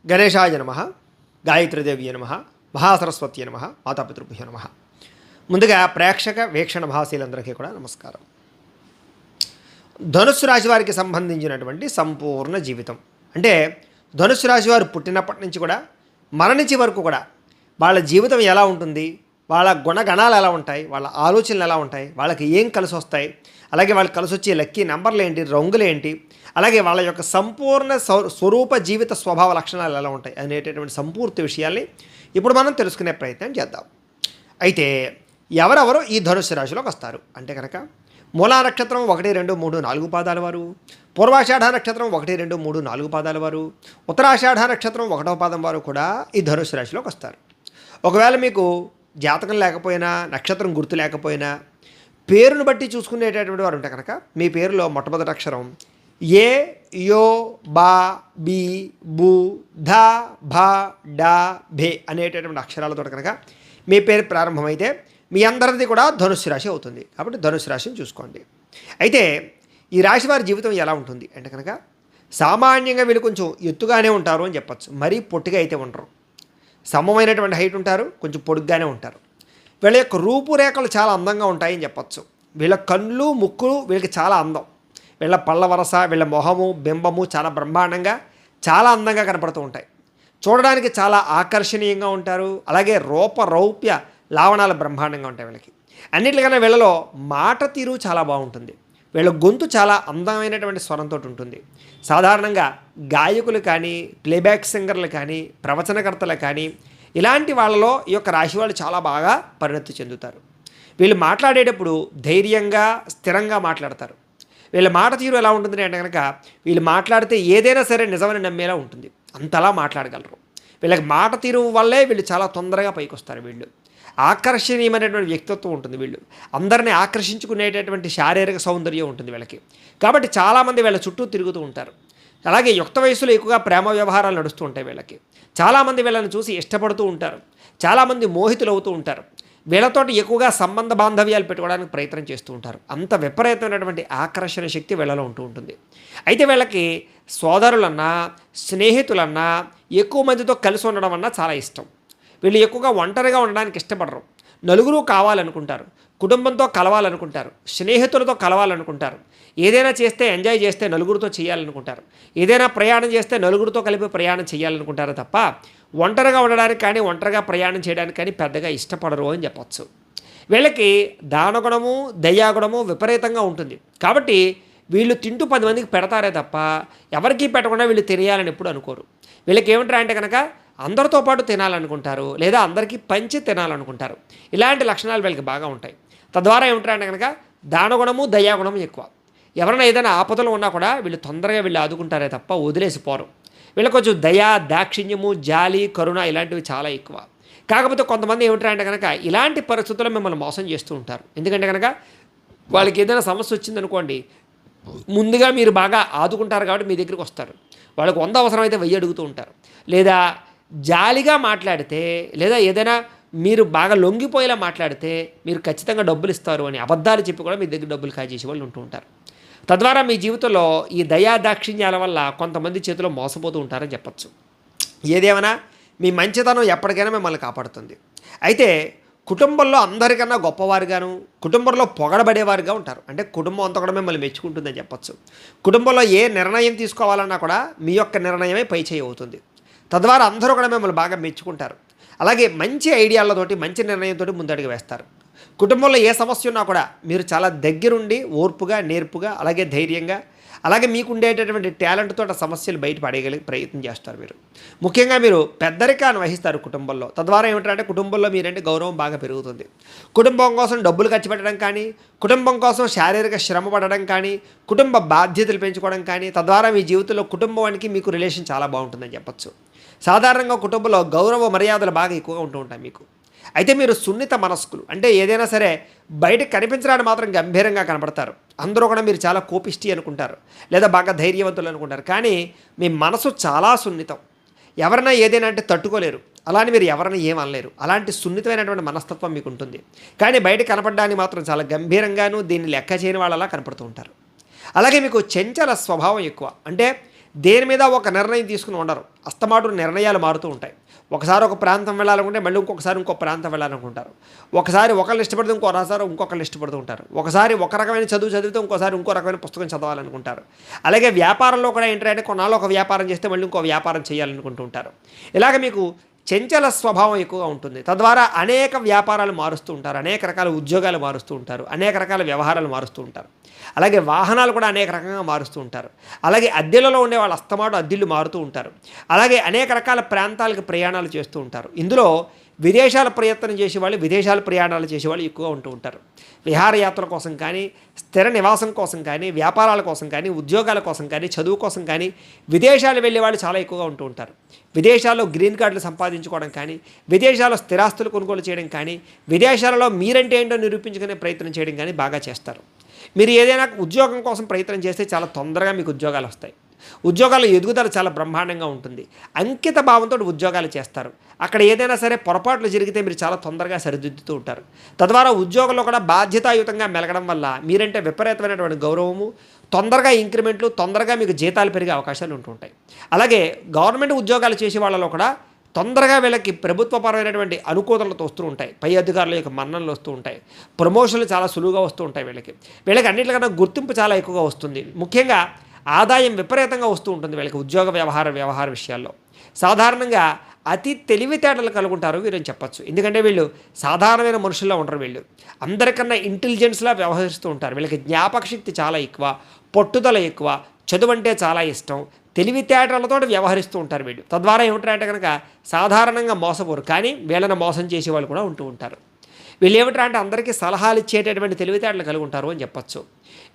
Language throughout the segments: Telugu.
గణేశాయ నమః, గాయత్రీదేవి నమః, మహాసరస్వతి నమః, మాతాపితృభ్యో నమః. ముందుగా ప్రేక్షక వీక్షణ భాషలందరికీ కూడా నమస్కారం. ధనుస్సు రాశి వారికి సంబంధించినటువంటి సంపూర్ణ జీవితం అంటే ధనుస్సు రాశి వారు పుట్టినప్పటి నుంచి కూడా మరణించే వరకు కూడా వాళ్ళ జీవితం ఎలా ఉంటుంది, వాళ్ళ గుణగణాలు ఎలా ఉంటాయి, వాళ్ళ ఆలోచనలు ఎలా ఉంటాయి, వాళ్ళకి ఏం కలిసి వస్తాయి, అలాగే వాళ్ళకి కలిసి వచ్చే లక్కీ నెంబర్లు ఏంటి, రంగులు ఏంటి, అలాగే వాళ్ళ యొక్క సంపూర్ణ స్వరూప జీవిత స్వభావ లక్షణాలు ఎలా ఉంటాయి అనేటటువంటి సంపూర్తి విషయాల్ని ఇప్పుడు మనం తెలుసుకునే ప్రయత్నం చేద్దాం. అయితే ఎవరెవరు ఈ ధనుస్సు రాశిలోకి వస్తారు అంటే కనుక మూలా నక్షత్రం 1, 2, 3, 4 పాదాల వారు, పూర్వాషాఢ నక్షత్రం 1, 2, 3, 4 పాదాల వారు, ఉత్తరాషాఢ నక్షత్రం 1వ పాదం వారు కూడా ఈ ధనుస్సు రాశిలోకి వస్తారు. ఒకవేళ మీకు జాతకం లేకపోయినా, నక్షత్రం గుర్తు లేకపోయినా, పేరును బట్టి చూసుకునేటటువంటి వారు ఉంటే కనుక మీ పేరులో మొట్టమొదటి అక్షరం ఏ, యో, బా, బి, బు, ధ, భ, డ, భే అనేటటువంటి అక్షరాలతో కనుక మీ పేరు ప్రారంభమైతే మీ అందరిది కూడా ధనుస్సు రాశి అవుతుంది. కాబట్టి ధనుస్సు రాశిని చూసుకోండి. అయితే ఈ రాశి వారి జీవితం ఎలా ఉంటుంది అంటే కనుక సామాన్యంగా వీళ్ళు కొంచెం ఎత్తుగానే ఉంటారు అని చెప్పచ్చు. మరీ పొట్టిగా అయితే ఉండరు, సమమైనటువంటి హైట్ ఉంటారు, కొంచెం పొడుగ్గానే ఉంటారు. వీళ్ళ యొక్క రూపురేఖలు చాలా అందంగా ఉంటాయని చెప్పచ్చు. వీళ్ళ కళ్ళు, ముక్కులు వీళ్ళకి చాలా అందం. వీళ్ళ పళ్ళ వరస, వీళ్ళ మొహము, బింబము చాలా బ్రహ్మాండంగా, చాలా అందంగా కనపడుతూ ఉంటాయి. చూడడానికి చాలా ఆకర్షణీయంగా ఉంటారు. అలాగే రౌప్య లావణాలు బ్రహ్మాండంగా ఉంటాయి వీళ్ళకి. అన్నిటికన్నా వీళ్ళలో మాట తీరు చాలా బాగుంటుంది. వీళ్ళ గొంతు చాలా అందమైనటువంటి స్వరంతో ఉంటుంది. సాధారణంగా గాయకులు కానీ, ప్లేబ్యాక్ సింగర్లు కానీ, ప్రవచనకర్తలు కానీ ఇలాంటి వాళ్ళలో ఈ యొక్క రాశి వాళ్ళు చాలా బాగా పరిణతి చెందుతారు. వీళ్ళు మాట్లాడేటప్పుడు ధైర్యంగా, స్థిరంగా మాట్లాడతారు. వీళ్ళ మాట తీరు ఎలా ఉంటుంది అంటే కనుక వీళ్ళు మాట్లాడితే ఏదైనా సరే నిజమని నమ్మేలా ఉంటుంది, అంతలా మాట్లాడగలరు. వీళ్ళకి మాట తీరు వల్లే వీళ్ళు చాలా తొందరగా పైకి వస్తారు. వీళ్ళు ఆకర్షణీయమైనటువంటి వ్యక్తిత్వం ఉంటుంది. వీళ్ళు అందరినీ ఆకర్షించుకునేటటువంటి శారీరక సౌందర్యం ఉంటుంది వీళ్ళకి. కాబట్టి చాలామంది వీళ్ళ చుట్టూ తిరుగుతూ ఉంటారు. అలాగే యుక్త వయసులో ఎక్కువగా ప్రేమ వ్యవహారాలు నడుస్తూ ఉంటాయి వీళ్ళకి. చాలామంది వీళ్ళని చూసి ఇష్టపడుతూ ఉంటారు. చాలామంది మోహితులు అవుతూ ఉంటారు. వీళ్ళతోటి ఎక్కువగా సంబంధ బాంధవ్యాలు పెట్టుకోవడానికి ప్రయత్నం చేస్తూ ఉంటారు. అంత విపరీతమైనటువంటి ఆకర్షణ శక్తి వీళ్ళలో ఉంటూ ఉంటుంది. అయితే వీళ్ళకి సోదరులన్నా, స్నేహితులన్నా, ఎక్కువ మందితో కలిసి ఉండడం అన్నా చాలా ఇష్టం. వీళ్ళు ఎక్కువగా ఒంటరిగా ఉండడానికి ఇష్టపడరు. నలుగురు కావాలనుకుంటారు, కుటుంబంతో కలవాలనుకుంటారు, స్నేహితులతో కలవాలనుకుంటారు. ఏదైనా చేస్తే ఎంజాయ్ చేస్తే నలుగురితో చేయాలనుకుంటారు. ఏదైనా ప్రయాణం చేస్తే నలుగురితో కలిపి ప్రయాణం చేయాలనుకుంటారు తప్ప ఒంటరిగా ఉండడానికి కానీ, ఒంటరిగా ప్రయాణం చేయడానికి కానీ పెద్దగా ఇష్టపడరు అని చెప్పచ్చు. వీళ్ళకి దానగుణము, దయాగుణము విపరీతంగా ఉంటుంది. కాబట్టి వీళ్ళు తింటూ 10 మందికి పెడతారే తప్ప ఎవరికీ పెట్టకుండా వీళ్ళు తినేయాలని ఎప్పుడు అనుకోరు. వీళ్ళకి ఏమంటారు అంటే కనుక అందరితో పాటు తినాలనుకుంటారు, లేదా అందరికీ పంచి తినాలనుకుంటారు. ఇలాంటి లక్షణాలు వీళ్ళకి బాగా ఉంటాయి. తద్వారా ఏమంటారంటే కనుక దానగుణము, దయాగుణము ఎక్కువ. ఎవరైనా ఏదైనా ఆపదలు ఉన్నా కూడా వీళ్ళు తొందరగా వీళ్ళు ఆదుకుంటారే తప్ప వదిలేసిపోరు. వీళ్ళకి కొంచెం దయా, దాక్షిణ్యము, జాలి, కరుణ ఇలాంటివి చాలా ఎక్కువ. కాకపోతే కొంతమంది ఏమిటారంటే కనుక ఇలాంటి పరిస్థితుల్లో మిమ్మల్ని మోసం చేస్తూ ఉంటారు. ఎందుకంటే కనుక వాళ్ళకి ఏదైనా సమస్య వచ్చిందనుకోండి, ముందుగా మీరు బాగా ఆదుకుంటారు కాబట్టి మీ దగ్గరికి వస్తారు. వాళ్ళకి 100 అవసరమైతే 1000 అడుగుతూ ఉంటారు. లేదా జాలిగా మాట్లాడితే, లేదా ఏదైనా మీరు బాగా లొంగిపోయేలా మాట్లాడితే మీరు ఖచ్చితంగా డబ్బులు ఇస్తారు అని అబద్ధాలు చెప్పి కూడా మీ దగ్గర డబ్బులు కాజేసే వాళ్ళు ఉంటూ ఉంటారు. తద్వారా మీ జీవితంలో ఈ దయా దాక్షిణ్యాల వల్ల కొంతమంది చేతిలో మోసపోతూ ఉంటారని చెప్పచ్చు. ఏదేమైనా మీ మంచితనం ఎప్పటికైనా మిమ్మల్ని కాపాడుతుంది. అయితే కుటుంబంలో అందరికన్నా గొప్పవారుగాను, కుటుంబంలో పొగడబడేవారుగా ఉంటారు. అంటే కుటుంబం అంతా కూడా మిమ్మల్ని మెచ్చుకుంటుందని చెప్పచ్చు. కుటుంబంలో ఏ నిర్ణయం తీసుకోవాలన్నా కూడా మీ యొక్క నిర్ణయమే పై చేయి అవుతుంది. తద్వారా అందరూ కూడా మిమ్మల్ని బాగా మెచ్చుకుంటారు. అలాగే మంచి ఐడియాలతోటి, మంచి నిర్ణయంతో ముందడుగు వేస్తారు. కుటుంబంలో ఏ సమస్య ఉన్నా కూడా మీరు చాలా దగ్గరుండి ఓర్పుగా, నేర్పుగా, అలాగే ధైర్యంగా, అలాగే మీకు ఉండేటటువంటి టాలెంట్తో సమస్యలు బయటపడేయగలిగే ప్రయత్నం చేస్తారు. మీరు ముఖ్యంగా మీరు పెద్దరికాన్ని వహిస్తారు కుటుంబంలో. తద్వారా ఏమిటంటే కుటుంబంలో మీరంటే గౌరవం బాగా పెరుగుతుంది. కుటుంబం కోసం డబ్బులు ఖర్చు పెట్టడం కానీ, కుటుంబం కోసం శారీరక శ్రమ పడడం కానీ, కుటుంబ బాధ్యతలు పెంచుకోవడం కానీ, తద్వారా మీ జీవితంలో కుటుంబానికి మీకు రిలేషన్ చాలా బాగుంటుందని చెప్పచ్చు. సాధారణంగా కుటుంబంలో గౌరవ మర్యాదలు బాగా ఎక్కువగా ఉంటూ ఉంటాయి మీకు. అయితే మీరు సున్నిత మనస్కులు, అంటే ఏదైనా సరే బయటకు కనిపించడానికి మాత్రం గంభీరంగా కనపడతారు. అందరూ కూడా మీరు చాలా కోపిష్టి అనుకుంటారు, లేదా బాగా ధైర్యవంతులు అనుకుంటారు. కానీ మీ మనసు చాలా సున్నితం. ఎవరైనా ఏదైనా అంటే తట్టుకోలేరు. అలా అని మీరు ఎవరిని ఏం అనలేరు. అలాంటి సున్నితమైనటువంటి మనస్తత్వం మీకు ఉంటుంది. కానీ బయట కనపడడానికి మాత్రం చాలా గంభీరంగాను దీన్ని లెక్క చేయని వాళ్ళలా కనపడుతూ ఉంటారు. అలాగే మీకు చంచల స్వభావం ఎక్కువ. అంటే దేని మీద ఒక నిర్ణయం తీసుకుని ఉండరు. అస్తమాటు నిర్ణయాలు మారుతూ ఉంటాయి. ఒకసారి ఒక ప్రాంతం వెళ్ళాలనుకుంటే మళ్ళీ ఇంకొకసారి ఇంకో ప్రాంతం వెళ్ళాలనుకుంటారు. ఒకసారి ఒకళ్ళు ఇష్టపడితే ఇంకోసారి ఇంకొకళ్ళు ఇష్టపడుతూ ఉంటారు. ఒకసారి ఒక రకమైన చదువు చదివితే ఇంకోసారి ఇంకో రకమైన పుస్తకం చదవాలనుకుంటారు. అలాగే వ్యాపారంలో కూడా ఏంటంటే కొన్నాళ్ళు ఒక వ్యాపారం చేస్తే మళ్ళీ ఇంకో వ్యాపారం చేయాలనుకుంటూ ఉంటారు. ఇలాగ మీకు చంచల స్వభావం ఎక్కువగా ఉంటుంది. తద్వారా అనేక వ్యాపారాలు మారుస్తూ ఉంటారు, అనేక రకాల ఉద్యోగాలు మారుస్తూ ఉంటారు, అనేక రకాల వ్యవహారాలు మారుస్తూ ఉంటారు. అలాగే వాహనాలు కూడా అనేక రకంగా మారుస్తూ ఉంటారు. అలాగే అద్దెలలో ఉండే వాళ్ళు అస్తమాటు అద్దెళ్ళు మారుతూ ఉంటారు. అలాగే అనేక రకాల ప్రాంతాలకు ప్రయాణాలు చేస్తూ ఉంటారు. ఇందులో విదేశాల ప్రయత్నం చేసేవాళ్ళు, విదేశాల ప్రయాణాలు చేసేవాళ్ళు ఎక్కువగా ఉంటూ ఉంటారు. విహారయాత్రల కోసం కానీ, స్థిర నివాసం కోసం కానీ, వ్యాపారాల కోసం కానీ, ఉద్యోగాల కోసం కానీ, చదువు కోసం కానీ విదేశాలు వెళ్ళే వాళ్ళు చాలా ఎక్కువగా ఉంటూ ఉంటారు. విదేశాల్లో గ్రీన్ కార్డులు సంపాదించుకోవడం కానీ, విదేశాల్లో స్థిరాస్తులు కొనుగోలు చేయడం కానీ, విదేశాలలో మీరంటే ఏంటో నిరూపించుకునే ప్రయత్నం చేయడం కానీ బాగా చేస్తారు. మీరు ఏదైనా ఉద్యోగం కోసం ప్రయత్నం చేస్తే చాలా తొందరగా మీకు ఉద్యోగాలు వస్తాయి. ఉద్యోగాల ఎదుగుదల చాలా బ్రహ్మాండంగా ఉంటుంది. అంకిత భావంతో ఉద్యోగాలు చేస్తారు. అక్కడ ఏదైనా సరే పొరపాట్లు జరిగితే మీరు చాలా తొందరగా సరిదిద్దుతూ ఉంటారు. తద్వారా ఉద్యోగంలో కూడా బాధ్యతాయుతంగా మెలగడం వల్ల మీరంటే విపరీతమైనటువంటి గౌరవము, తొందరగా ఇంక్రిమెంట్లు, తొందరగా మీకు జీతాలు పెరిగే అవకాశాలు ఉంటుంటాయి. అలాగే గవర్నమెంట్ ఉద్యోగాలు చేసే వాళ్ళలో కూడా తొందరగా వీళ్ళకి ప్రభుత్వపరమైనటువంటి అనుకూలతలు వస్తూ ఉంటాయి. పై అధికారుల యొక్క మన్ననలు వస్తూ ఉంటాయి. ప్రమోషన్లు చాలా సులువుగా వస్తూ ఉంటాయి. వీళ్ళకి అన్నింటికన్నా గుర్తింపు చాలా ఎక్కువగా వస్తుంది. ముఖ్యంగా ఆదాయం విపరీతంగా వస్తూ ఉంటుంది వీళ్ళకి ఉద్యోగ వ్యవహార విషయాల్లో. సాధారణంగా అతి తెలివితేటలు కలుగుంటారు వీరని చెప్పచ్చు. ఎందుకంటే వీళ్ళు సాధారణమైన మనుషుల్లో ఉండరు. వీళ్ళు అందరికన్నా ఇంటెలిజెన్స్లా వ్యవహరిస్తూ ఉంటారు. వీళ్ళకి జ్ఞాపక శక్తి చాలా ఎక్కువ, పట్టుదల ఎక్కువ, చదువు అంటే చాలా ఇష్టం, తెలివితేటలతో వ్యవహరిస్తూ ఉంటారు వీళ్ళు. తద్వారా ఏమిటంటే కనుక సాధారణంగా మోసపోరు, కానీ వీళ్ళని మోసం చేసే వాళ్ళు కూడా ఉంటూ ఉంటారు. వీళ్ళు ఏమిటంటే అందరికీ సలహాలు ఇచ్చేటటువంటి తెలివితేటలు కలిగి ఉంటారు అని చెప్పచ్చు.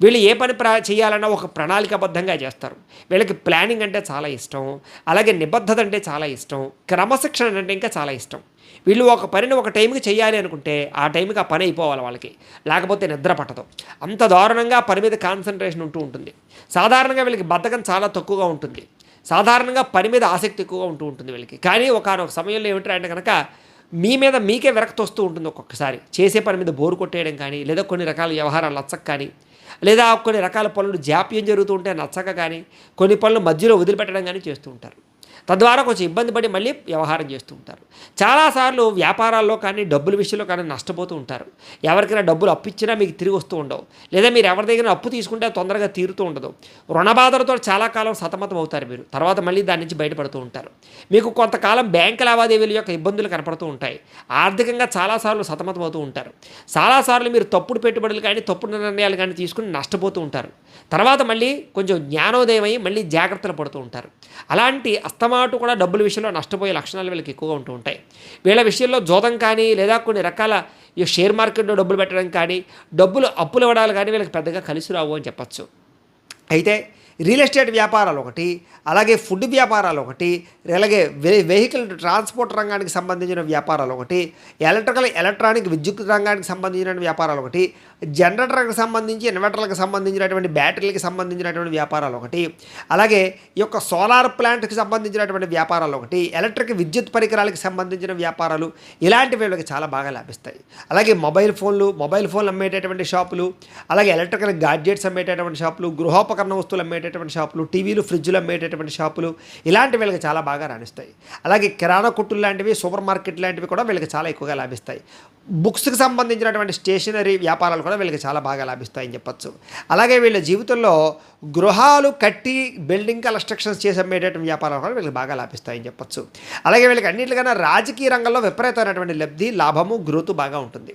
వీళ్ళు ఏ పని చేయాలన్నా ఒక ప్రణాళికాబద్ధంగా చేస్తారు. వీళ్ళకి ప్లానింగ్ అంటే చాలా ఇష్టం, అలాగే నిబద్ధత అంటే చాలా ఇష్టం, క్రమశిక్షణ అంటే ఇంకా చాలా ఇష్టం. వీళ్ళు ఒక పనిని ఒక టైంకి చేయాలి అనుకుంటే ఆ టైంకి ఆ పని అయిపోవాలి వాళ్ళకి, లేకపోతే నిద్ర పట్టదు. అంత దారుణంగా పని మీద కాన్సన్ట్రేషన్ ఉంటూ ఉంటుంది. సాధారణంగా వీళ్ళకి బద్ధకం చాలా తక్కువగా ఉంటుంది. సాధారణంగా పని మీద ఆసక్తి ఎక్కువగా ఉంటూ ఉంటుంది వీళ్ళకి. కానీ ఒకనొక సమయంలో ఏమిటంటే కనుక మీ మీద మీకే విరక్తి వస్తూ ఉంటుంది. ఒక్కొక్కసారి చేసే పని మీద బోరు కొట్టేయడం కానీ, లేదా కొన్ని రకాల వ్యవహారాలు నచ్చక కానీ, లేదా కొన్ని రకాల పనులు జాప్యం జరుగుతూ ఉంటే నచ్చక కానీ, కొన్ని పనులు మధ్యలో వదిలిపెట్టడం కానీ చేస్తూ ఉంటారు. తద్వారా కొంచెం ఇబ్బంది పడి మళ్ళీ వ్యవహారం చేస్తూ ఉంటారు. చాలాసార్లు వ్యాపారాల్లో కానీ, డబ్బుల విషయంలో కానీ నష్టపోతూ ఉంటారు. ఎవరికైనా డబ్బులు అప్పు ఇచ్చినా మీకు తిరిగి వస్తూ ఉండవు, లేదా మీరు ఎవరి దగ్గర అప్పు తీసుకుంటే తొందరగా తీరుతూ ఉండదు. రుణబాధలతో చాలా కాలం సతమతం అవుతారు మీరు. తర్వాత మళ్ళీ దాని నుంచి బయటపడుతూ ఉంటారు. మీకు కొంతకాలం బ్యాంకు లావాదేవీల యొక్క ఇబ్బందులు కనపడుతూ ఉంటాయి. ఆర్థికంగా చాలాసార్లు సతమతం అవుతూ ఉంటారు. చాలాసార్లు మీరు తప్పుడు పెట్టుబడులు కానీ, తప్పుడు నిర్ణయాలు కానీ తీసుకుని నష్టపోతూ ఉంటారు. తర్వాత మళ్ళీ కొంచెం జ్ఞానోదయం అయ్యి మళ్ళీ జాగ్రత్తలు పడుతూ ఉంటారు. అలాంటి అస్తమాటు కూడా డబ్బుల విషయంలో నష్టపోయే లక్షణాలు వీళ్ళకి ఎక్కువగా ఉంటూ ఉంటాయి. వీళ్ళ విషయంలో జోదం కానీ, లేదా కొన్ని రకాల ఈ షేర్ మార్కెట్లో డబ్బులు పెట్టడం కానీ, డబ్బులు అప్పులు ఇవ్వడాలు కానీ వీళ్ళకి పెద్దగా కలిసి రావు అని చెప్పచ్చు. అయితే రియల్ ఎస్టేట్ వ్యాపారాలు ఒకటి, అలాగే ఫుడ్ వ్యాపారాలు ఒకటి, అలాగే వెహికల్ ట్రాన్స్పోర్ట్ రంగానికి సంబంధించిన వ్యాపారాలు ఒకటి, ఎలక్ట్రానిక్ విద్యుత్ రంగానికి సంబంధించిన వ్యాపారాలు ఒకటి, జనరేటర్కి సంబంధించి ఇన్వర్టర్లకు సంబంధించినటువంటి బ్యాటరీలకు సంబంధించినటువంటి వ్యాపారాలు ఒకటి, అలాగే ఈ యొక్క సోలార్ ప్లాంట్కి సంబంధించినటువంటి వ్యాపారాలు ఒకటి, ఎలక్ట్రిక్ విద్యుత్ పరికరాలకు సంబంధించిన వ్యాపారాలు, ఇలాంటివి వీళ్ళకి చాలా బాగా లభిస్తాయి. అలాగే మొబైల్ ఫోన్లు అమ్మేటటువంటి షాపులు, అలాగే ఎలక్ట్రికల్ గాడ్జెట్స్ అమ్మేటటువంటి షాపులు, గృహోపకరణ వస్తువులు అమ్మేటటువంటి షాపులు, టీవీలు ఫ్రిడ్జ్లు అమ్మేటటువంటి షాపులు, ఇలాంటివి వీళ్ళకి చాలా బాగా రాణిస్తాయి. అలాగే కిరాణా కొట్టులు లాంటివి, సూపర్ మార్కెట్ లాంటివి కూడా వీళ్ళకి చాలా ఎక్కువగా లభిస్తాయి. బుక్స్కి సంబంధించినటువంటి స్టేషనరీ వ్యాపారాలు కూడా వీళ్ళకి చాలా బాగా లభిస్తాయని చెప్పచ్చు. అలాగే వీళ్ళ జీవితంలో గృహాలు కట్టి బిల్డింగ్ కన్స్ట్రక్షన్స్ చేసి అమ్మేటటువంటి వ్యాపారాలు కూడా వీళ్ళకి బాగా లభిస్తాయని చెప్పచ్చు. అలాగే వీళ్ళకి అన్నింటికన్నా రాజకీయ రంగంలో విపరీతమైనటువంటి లబ్ధి, లాభము, గ్రోత్ బాగా ఉంటుంది.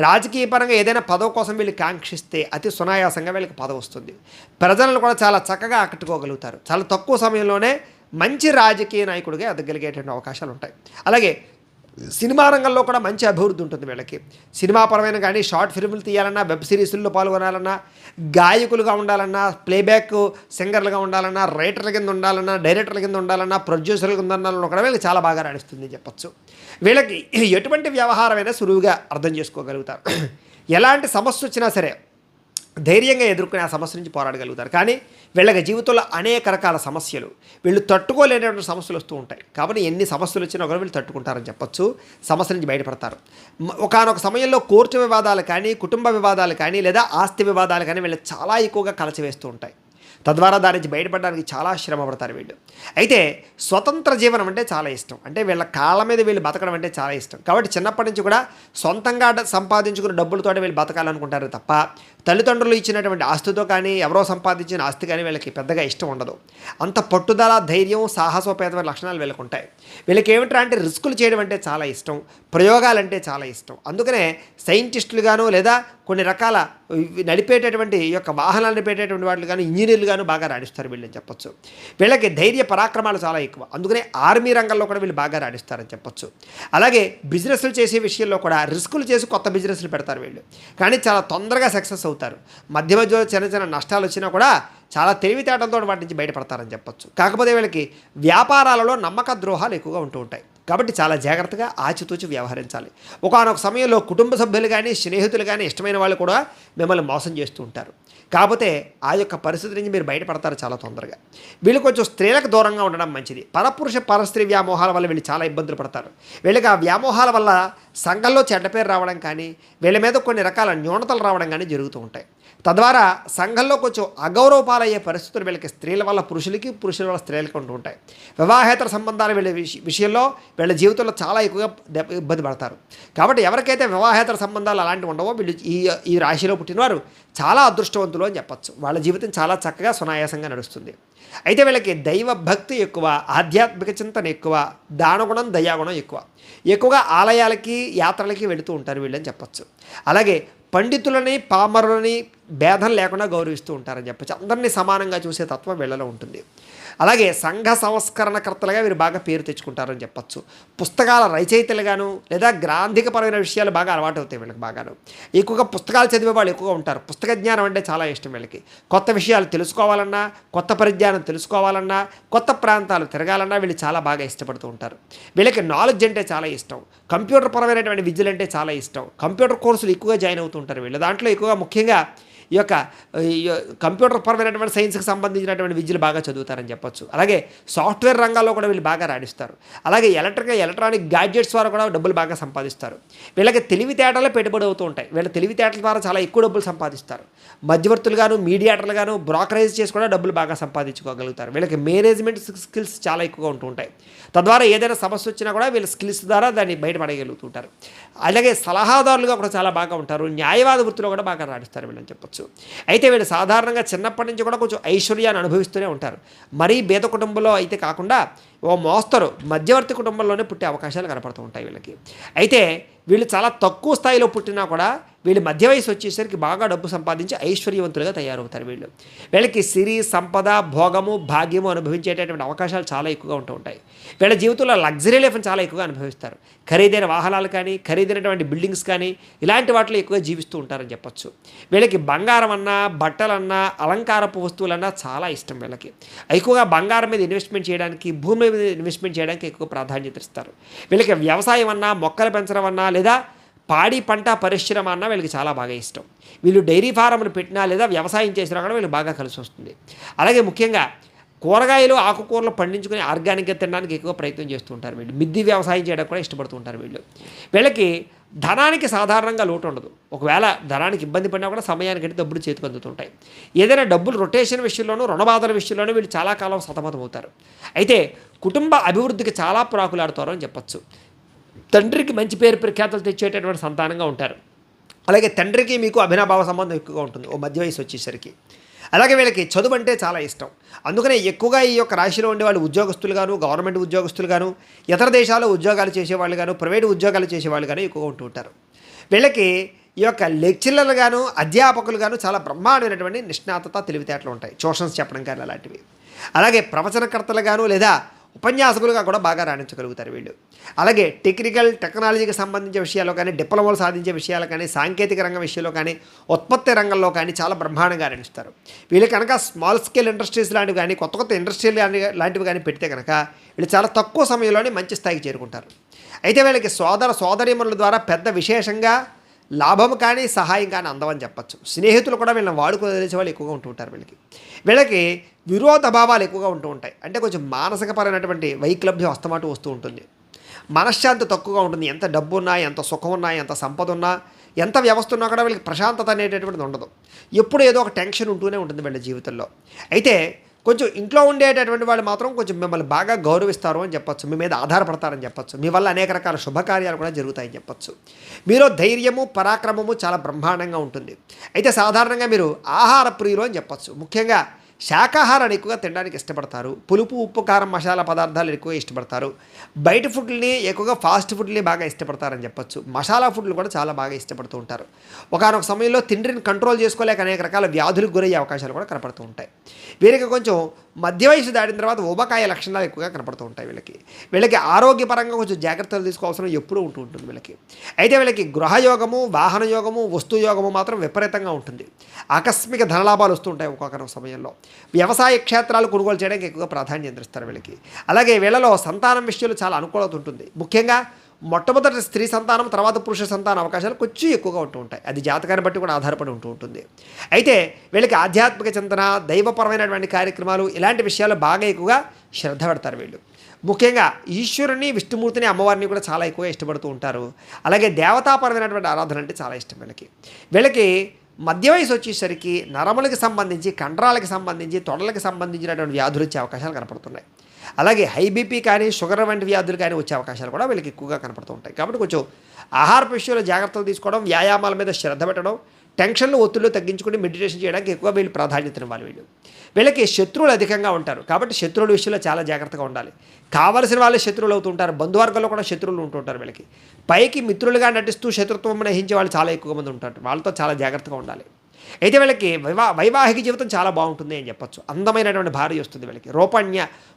రాజకీయ పరంగా ఏదైనా పదవి కోసం వీళ్ళు కాంక్షిస్తే అతి సునాయాసంగా వీళ్ళకి పదవి వస్తుంది. ప్రజలను కూడా చాలా చక్కగా ఆకట్టుకోగలుగుతారు. చాలా తక్కువ సమయంలోనే మంచి రాజకీయ నాయకుడిగా ఎదగలిగేటువంటి అవకాశాలు ఉంటాయి. అలాగే సినిమా రంగంలో కూడా మంచి అభివృద్ధి ఉంటుంది వీళ్ళకి. సినిమా పరమైన కానీ, షార్ట్ ఫిల్మ్లు తీయాలన్నా, వెబ్ సిరీస్ల్లో పాల్గొనాలన్నా, గాయకులుగా ఉండాలన్నా, ప్లేబ్యాక్ సింగర్లుగా ఉండాలన్నా, రైటర్ల కింద ఉండాలన్నా, డైరెక్టర్ల కింద ఉండాలన్నా, ప్రొడ్యూసర్ల కింద ఉండాలన్నా కూడా వీళ్ళకి చాలా బాగా రాణిస్తుంది చెప్పచ్చు. వీళ్ళకి ఎటువంటి వ్యవహారమైనా సులువుగా అర్థం చేసుకోగలుగుతారు. ఎలాంటి సమస్య వచ్చినా సరే ధైర్యంగా ఎదుర్కొని ఆ సమస్య నుంచి పోరాడగలుగుతారు. కానీ వీళ్ళకి జీవితంలో అనేక రకాల సమస్యలు, వీళ్ళు తట్టుకోలేనటువంటి సమస్యలు వస్తూ ఉంటాయి. కాబట్టి ఎన్ని సమస్యలు వచ్చినా కూడా వీళ్ళు తట్టుకుంటారని చెప్పొచ్చు, సమస్య నుంచి బయటపడతారు. ఒకానొక సమయంలో కోర్టు వివాదాలు కానీ, కుటుంబ వివాదాలు కానీ, లేదా ఆస్తి వివాదాలు కానీ వీళ్ళు చాలా ఎక్కువగా కలచివేస్తూ ఉంటాయి. తద్వారా దాని నుంచి బయటపడడానికి చాలా శ్రమ పడతారు వీళ్ళు. అయితే స్వతంత్ర జీవనం అంటే చాలా ఇష్టం, అంటే వీళ్ళ కాళ్ళ మీద వీళ్ళు బతకడం అంటే చాలా ఇష్టం. కాబట్టి చిన్నప్పటి నుంచి కూడా సొంతంగా సంపాదించుకున్న డబ్బులతో వీళ్ళు బతకాలనుకుంటారు తప్ప తల్లిదండ్రులు ఇచ్చినటువంటి ఆస్తితో కానీ, ఎవరో సంపాదించిన ఆస్తి కానీ వీళ్ళకి పెద్దగా ఇష్టం ఉండదు. అంత పట్టుదల, ధైర్యం, సాహసోపేతమైన లక్షణాలు వీళ్ళకి ఉంటాయి. వీళ్ళకి ఏమిట్రా అంటే రిస్కులు చేయడం అంటే చాలా ఇష్టం, ప్రయోగాలంటే చాలా ఇష్టం. అందుకనే సైంటిస్టులుగాను, లేదా కొన్ని రకాల నడిపేటటువంటి ఈ యొక్క వాహనాలు నడిపేటటువంటి వాళ్ళు కానీ, ఇంజనీర్లు గాను బాగా రాణిస్తారు వీళ్ళని చెప్పొచ్చు. వీళ్ళకి ధైర్య పరాక్రమాలు చాలా ఎక్కువ, అందుకనే ఆర్మీ రంగంలో కూడా వీళ్ళు బాగా రాణిస్తారని చెప్పొచ్చు. అలాగే బిజినెస్లు చేసే విషయంలో కూడా రిస్కులు చేసి కొత్త బిజినెస్లు పెడతారు వీళ్ళు, కానీ చాలా తొందరగా సక్సెస్ అవుతారు. మధ్య మధ్యలో చిన్న చిన్న నష్టాలు వచ్చినా కూడా చాలా తెలివితేటంతో వాటి నుంచి బయటపడతారని చెప్పొచ్చు. కాకపోతే వీళ్ళకి వ్యాపారాలలో నమ్మక ద్రోహాలు ఎక్కువగా ఉంటూ ఉంటాయి. కాబట్టి చాలా జాగ్రత్తగా ఆచితూచి వ్యవహరించాలి. ఒకానొక సమయంలో కుటుంబ సభ్యులు కానీ, స్నేహితులు కానీ, ఇష్టమైన వాళ్ళు కూడా మిమ్మల్ని మోసం చేస్తూ ఉంటారు. కాకపోతే ఆ యొక్క పరిస్థితి నుంచి మీరు బయటపడతారు చాలా తొందరగా. వీళ్ళు కొంచెం స్త్రీలకు దూరంగా ఉండడం మంచిది. పరపురుష పరస్త్రీ వ్యామోహాల వల్ల వీళ్ళు చాలా ఇబ్బందులు పడతారు. వీళ్ళకి ఆ వ్యామోహాల వల్ల సంఘంలో చెడ్డ పేరు రావడం కానీ, వీళ్ళ మీద కొన్ని రకాల న్యూనతలు రావడం కానీ జరుగుతూ ఉంటాయి. తద్వారా సంఘంలో కొంచెం అగౌరవపాలయ్యే పరిస్థితులు వీళ్ళకి స్త్రీల వల్ల పురుషులకి, పురుషుల వల్ల స్త్రీలకి ఉంటూ ఉంటాయి. వివాహేతర సంబంధాలు వీళ్ళ విషయంలో వీళ్ళ జీవితంలో చాలా ఎక్కువగా ఇబ్బంది పడతారు. కాబట్టి ఎవరికైతే వివాహేతర సంబంధాలు అలాంటివి ఉండవో వీళ్ళు ఈ రాశిలో పుట్టినవారు చాలా అదృష్టవంతులు అని చెప్పచ్చు. వాళ్ళ జీవితం చాలా చక్కగా సునాయాసంగా నడుస్తుంది. అయితే వీళ్ళకి దైవ భక్తి ఎక్కువ, ఆధ్యాత్మిక చింతన ఎక్కువ, దానగుణం, దయాగుణం ఎక్కువగా ఆలయాలకి, యాత్రలకి వెళుతూ ఉంటారు వీళ్ళని చెప్పచ్చు. అలాగే పండితులని, పామరులని భేదం లేకుండా గౌరవిస్తూ ఉంటారని చెప్పచ్చు. అందరినీ సమానంగా చూసే తత్వం వీళ్ళలో ఉంటుంది. అలాగే సంఘ సంస్కరణకర్తలుగా వీరు బాగా పేరు తెచ్చుకుంటారని చెప్పచ్చు. పుస్తకాల రచయితలుగాను, లేదా గ్రాంధికపరమైన విషయాలు బాగా అలవాటు అవుతాయి వీళ్ళకి బాగాను. ఎక్కువగా పుస్తకాలు చదివే వాళ్ళు ఎక్కువగా ఉంటారు. పుస్తక జ్ఞానం అంటే చాలా ఇష్టం వీళ్ళకి. కొత్త విషయాలు తెలుసుకోవాలన్నా, కొత్త పరిజ్ఞానం తెలుసుకోవాలన్నా, కొత్త ప్రాంతాలు తిరగాలన్నా వీళ్ళు చాలా బాగా ఇష్టపడుతూ ఉంటారు. వీళ్ళకి నాలెడ్జ్ అంటే చాలా ఇష్టం, కంప్యూటర్ పరమైనటువంటి విద్యలు అంటే చాలా ఇష్టం. కంప్యూటర్ కోర్సులు ఎక్కువగా జాయిన్ అవుతూ ఉంటారు వీళ్ళు. దాంట్లో ఎక్కువగా ముఖ్యంగా ఈ యొక్క కంప్యూటర్ పరమైనటువంటి సైన్స్కి సంబంధించినటువంటి విద్యలు బాగా చదువుతారని చెప్పొచ్చు. అలాగే సాఫ్ట్వేర్ రంగాల్లో కూడా వీళ్ళు బాగా రాణిస్తారు. అలాగే ఎలక్ట్రానిక్ గ్యాడ్జెట్స్ ద్వారా కూడా డబ్బులు బాగా సంపాదిస్తారు. వీళ్ళకి తెలివితేటలు పెట్టుబడి అవుతూ ఉంటాయి. వీళ్ళ తెలివితేటల ద్వారా చాలా ఎక్కువ డబ్బులు సంపాదిస్తారు. మధ్యవర్తులుగాను, మీడియేటర్లుగాను బ్రోకరేజ్ చేసి కూడా డబ్బులు బాగా సంపాదించుకోగలుగుతారు. వీళ్ళకి మేనేజ్మెంట్ స్కిల్స్ చాలా ఎక్కువగా ఉంటూ ఉంటాయి. తద్వారా ఏదైనా సమస్య వచ్చినా కూడా వీళ్ళ స్కిల్స్ ద్వారా దాన్ని బయటపడగలుగుతుంటారు. అలాగే సలహాదారులుగా కూడా చాలా బాగా ఉంటారు. న్యాయవాద వృత్తిలో కూడా బాగా రాణిస్తారు వీళ్ళని చెప్పొచ్చు. అయితే వీళ్ళు సాధారణంగా చిన్నప్పటి నుంచి కూడా కొంచెం ఐశ్వర్యాన్ని అనుభవిస్తూనే ఉంటారు. మరీ పేద కుటుంబంలో అయితే కాకుండా ఓ మోస్తరు మధ్యవర్తి కుటుంబంలోనే పుట్టే అవకాశాలు కనపడుతూ ఉంటాయి వీళ్ళకి. అయితే వీళ్ళు చాలా తక్కువ స్థాయిలో పుట్టినా కూడా వీళ్ళు మధ్య వయసు వచ్చేసరికి బాగా డబ్బు సంపాదించి ఐశ్వర్యవంతులుగా తయారవుతారు వీళ్ళకి సిరి, సంపద, భోగము, భాగ్యము అనుభవించేటటువంటి అవకాశాలు చాలా ఎక్కువగా ఉంటూ ఉంటాయి. వీళ్ళ జీవితంలో లగ్జరీ లైఫ్ని చాలా ఎక్కువగా అనుభవిస్తారు. ఖరీదైన వాహనాలు కానీ, ఖరీదైనటువంటి బిల్డింగ్స్ కానీ, ఇలాంటి వాటిలో ఎక్కువగా జీవిస్తూ ఉంటారని చెప్పొచ్చు. వీళ్ళకి బంగారం అన్నా, బట్టలన్నా, అలంకారపు వస్తువులన్నా చాలా ఇష్టం వీళ్ళకి. ఎక్కువగా బంగారం మీద ఇన్వెస్ట్మెంట్ చేయడానికి, భూమి మీద ఇన్వెస్ట్మెంట్ చేయడానికి ఎక్కువ ప్రాధాన్యత ఇస్తారు. వీళ్ళకి వ్యవసాయం అన్నా, మొక్కలు పెంచడం అన్నా, లేదా పాడి పంట పరిశ్రమ అన్న వీళ్ళకి చాలా బాగా ఇష్టం. వీళ్ళు డైరీ ఫారంలు పెట్టినా లేదా వ్యవసాయం చేసినా కూడా వీళ్ళు బాగా కలిసి వస్తుంది. అలాగే ముఖ్యంగా కూరగాయలు, ఆకుకూరలు పండించుకుని ఆర్గానిక్గా తినడానికి ఎక్కువ ప్రయత్నం చేస్తూ ఉంటారు వీళ్ళు. మిద్ది వ్యవసాయం చేయడానికి కూడా ఇష్టపడుతూ ఉంటారు వీళ్ళకి ధనానికి సాధారణంగా లోటు ఉండదు. ఒకవేళ ధనానికి ఇబ్బంది పడినా కూడా సమయానికి డబ్బులు చేతికి అందుతుంటాయి. ఏదైనా డబ్బులు రొటేషన్ విషయంలోనూ, రుణబాధల విషయంలోనూ వీళ్ళు చాలా కాలం సతమతం అవుతారు. అయితే కుటుంబ అభివృద్ధికి చాలా ప్రాకులాడుతారు అని చెప్పచ్చు. తండ్రికి మంచి పేరు ప్రఖ్యాతలు తెచ్చేటటువంటి సంతానంగా ఉంటారు. అలాగే తండ్రికి మీకు అభినాభావ సంబంధం ఎక్కువగా ఉంటుంది ఓ మధ్య వయసు వచ్చేసరికి. అలాగే వీళ్ళకి చదువు అంటే చాలా ఇష్టం. అందుకనే ఎక్కువగా ఈ యొక్క రాశిలో ఉండే వాళ్ళు ఉద్యోగస్తులుగాను, గవర్నమెంట్ ఉద్యోగస్తులుగాను, ఇతర దేశాల్లో ఉద్యోగాలు చేసేవాళ్ళు గాను, ప్రైవేటు ఉద్యోగాలు చేసేవాళ్ళు గాను ఎక్కువగా ఉంటూ ఉంటారు. వీళ్ళకి ఈ యొక్క లెక్చరర్లు గాను, అధ్యాపకులు గాను చాలా బ్రహ్మాండమైనటువంటి నిష్ణాతత, తెలివితేటలు ఉంటాయి. ట్యూషన్స్ చెప్పడం కానీ అలాంటివి. అలాగే ప్రవచనకర్తలు గాను, లేదా ఉపన్యాసకులుగా కూడా బాగా రాణించగలుగుతారు వీళ్ళు. అలాగే టెక్నాలజీకి సంబంధించిన విషయాల్లో కానీ, డిప్లొమాలు సాధించే విషయాలు కానీ, సాంకేతిక రంగం విషయంలో కానీ, ఉత్పత్తి రంగంలో కానీ చాలా బ్రహ్మాండంగా రాణిస్తారు. వీళ్ళు కనుక స్మాల్ స్కేల్ ఇండస్ట్రీస్ లాంటివి కానీ, కొత్త ఇండస్ట్రీలు లాంటివి కానీ పెడితే కనుక వీళ్ళు చాలా తక్కువ సమయంలోనే మంచి స్థాయికి చేరుకుంటారు. అయితే వీళ్ళకి సోదరీమణుల ద్వారా పెద్ద విశేషంగా లాభం కానీ సహాయం కానీ అందమని చెప్పచ్చు. స్నేహితులు కూడా వీళ్ళని వాడుకోదలిచే వాళ్ళు ఎక్కువగా ఉంటూ ఉంటారు. వీళ్ళకి విరోధ భావాలు ఎక్కువగా ఉంటూ ఉంటాయి. అంటే కొంచెం మానసికపరమైనటువంటి వైక్లభ్యం అస్తమాటు వస్తూ ఉంటుంది. మనశ్శాంతి తక్కువగా ఉంటుంది. ఎంత డబ్బు ఉన్నా, ఎంత సుఖం ఉన్నా, ఎంత సంపద ఉన్నా, ఎంత వ్యవస్థ ఉన్నా కూడా వీళ్ళకి ప్రశాంతత అనేటటువంటిది ఉండదు. ఎప్పుడు ఏదో ఒక టెన్షన్ ఉంటూనే ఉంటుంది వీళ్ళ జీవితంలో. అయితే కొంచెం ఇంట్లో ఉండేటటువంటి వాళ్ళు మాత్రం కొంచెం మిమ్మల్ని బాగా గౌరవిస్తారు అని చెప్పొచ్చు. మీ మీద ఆధారపడతారని చెప్పొచ్చు. మీ వల్ల అనేక రకాల శుభకార్యాలు కూడా జరుగుతాయని చెప్పొచ్చు. మీలో ధైర్యము, పరాక్రమము చాలా బ్రహ్మాండంగా ఉంటుంది. అయితే సాధారణంగా మీరు ఆహార ప్రియులు అని చెప్పొచ్చు. ముఖ్యంగా శాకాహారాన్ని ఎక్కువగా తినడానికి ఇష్టపడతారు. పులుపు, ఉప్పు, కారం, మసాలా పదార్థాలు ఎక్కువగా ఇష్టపడతారు. బయట ఫుడ్ని ఎక్కువగా ఫాస్ట్ ఫుడ్ని బాగా ఇష్టపడతారని చెప్పొచ్చు. మసాలా ఫుడ్లు కూడా చాలా బాగా ఇష్టపడుతూ ఉంటారు. ఒకానొక సమయంలో తిండిని కంట్రోల్ చేసుకోలేక అనేక రకాల వ్యాధులకు గురయ్యే అవకాశాలు కూడా కనపడుతూ ఉంటాయి. వీరికి కొంచెం మధ్య వయసు దాటిన తర్వాత ఊబకాయ లక్షణాలు ఎక్కువగా కనపడుతూ ఉంటాయి. వీళ్ళకి ఆరోగ్యపరంగా కొంచెం జాగ్రత్తలు తీసుకోవాల్సిన ఎప్పుడూ ఉంటూ ఉంటుంది వీళ్ళకి. అయితే వీళ్ళకి గృహయోగము, వాహన యోగము, వస్తు యోగము మాత్రం విపరీతంగా ఉంటుంది. ఆకస్మిక ధనలాభాలు వస్తూ ఉంటాయి ఒక్కొక్క సమయంలో. వ్యవసాయ క్షేత్రాలు కొనుగోలు చేయడానికి ఎక్కువగా ప్రాధాన్యత ఇస్తారు వీళ్ళకి. అలాగే వీళ్ళలో సంతానం విషయంలో చాలా అనుకూలత ఉంటుంది. ముఖ్యంగా మొట్టమొదటి స్త్రీ సంతానం, తర్వాత పురుష సంతాన అవకాశాలు కొంచెం ఎక్కువగా ఉంటూ ఉంటాయి. అది జాతకాన్ని బట్టి కూడా ఆధారపడి ఉంటూ ఉంటుంది. అయితే వీళ్ళకి ఆధ్యాత్మిక చింతన, దైవపరమైనటువంటి కార్యక్రమాలు, ఇలాంటి విషయాలు బాగా ఎక్కువగా శ్రద్ధ పెడతారు వీళ్ళు. ముఖ్యంగా ఈశ్వరుని, విష్ణుమూర్తిని, అమ్మవారిని కూడా చాలా ఎక్కువగా ఇష్టపడుతూ ఉంటారు. అలాగే దేవతాపరమైనటువంటి ఆరాధన అంటే చాలా ఇష్టం వీళ్ళకి మధ్య వయసు వచ్చేసరికి నరములకు సంబంధించి, కండరాలకు సంబంధించి, తొడలకు సంబంధించినటువంటి వ్యాధులు వచ్చే అవకాశాలు కనపడుతున్నాయి. అలాగే హై బీపీ కానీ, షుగర్ వంటి వ్యాధులు కానీ వచ్చే అవకాశాలు కూడా వీళ్ళకి ఎక్కువగా కనపడుతూ ఉంటాయి. కాబట్టి కొంచెం ఆహార విషయంలో జాగ్రత్తలు తీసుకోవడం, వ్యాయామాల మీద శ్రద్ధ పెట్టడం, టెన్షన్లు, ఒత్తిళ్ళు తగ్గించుకుని మెడిటేషన్ చేయడానికి ఎక్కువ వీళ్ళు ప్రాధాన్యతనివ్వాలి. వీళ్ళకి శత్రువులు అధికంగా ఉంటారు. కాబట్టి శత్రువుల విషయంలో చాలా జాగ్రత్తగా ఉండాలి. కావలసిన వాళ్ళే శత్రువులు అవుతుంటారు. బంధువర్గంలో కూడా శత్రువులు ఉంటుంటారు వీళ్ళకి. పైకి మిత్రులుగా నటిస్తూ శత్రుత్వం వహించే వాళ్ళు చాలా ఎక్కువ మంది ఉంటారు. వాళ్ళతో చాలా జాగ్రత్తగా ఉండాలి. అయితే వీళ్ళకి వైవాహిక జీవితం చాలా బాగుంటుంది అని చెప్పొచ్చు. అందమైనటువంటి భార్య వస్తుంది వీళ్ళకి.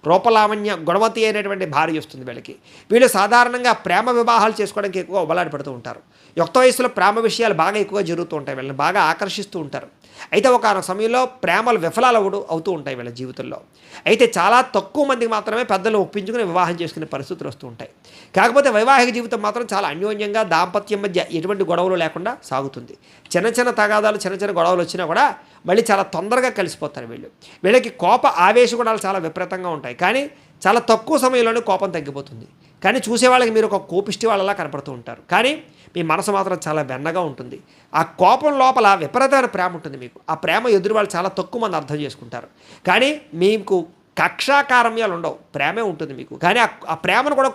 రూపలావణ్య, గుణవతి అయినటువంటి భార్య వస్తుంది వీళ్ళకి. వీళ్ళు సాధారణంగా ప్రేమ వివాహాలు చేసుకోవడానికి ఎక్కువ ఉబలాట పడుతూ ఉంటారు. యుక్త వయసులో ప్రేమ విషయాలు బాగా ఎక్కువగా జరుగుతూ ఉంటాయి. వీళ్ళని బాగా ఆకర్షిస్తూ ఉంటారు. అయితే ఒకనొక సమయంలో ప్రేమలు విఫలాలు అవుతూ ఉంటాయి వీళ్ళ జీవితంలో. అయితే చాలా తక్కువ మందికి మాత్రమే పెద్దలు ఒప్పించుకుని వివాహం చేసుకునే పరిస్థితులు వస్తూ ఉంటాయి. కాకపోతే వైవాహిక జీవితం మాత్రం చాలా అన్యోన్యంగా, దాంపత్యం మధ్య ఎటువంటి గొడవలు లేకుండా సాగుతుంది. చిన్న చిన్న తగాదాలు, చిన్న చిన్న గొడవలు వచ్చినా కూడా మళ్ళీ చాలా తొందరగా కలిసిపోతారు వీళ్ళకి కోప ఆవేశ గుణాలు చాలా విపరీతంగా ఉంటాయి. కానీ చాలా తక్కువ సమయంలోనే కోపం తగ్గిపోతుంది. కానీ చూసేవాళ్ళకి మీరు ఒక కోపిష్టి వాళ్ళలా కనపడుతూ ఉంటారు. కానీ మీ మనసు మాత్రం చాలా వెన్నగా ఉంటుంది. ఆ కోపం లోపల విపరీతమైన ప్రేమ ఉంటుంది మీకు. ఆ ప్రేమ ఎదురు వాళ్ళు చాలా తక్కువ మంది అర్థం చేసుకుంటారు. కానీ మీకు కక్షాకారమ్యాలు ఉండవు, ప్రేమే ఉంటుంది మీకు. కానీ ఆ ప్రేమను కూడా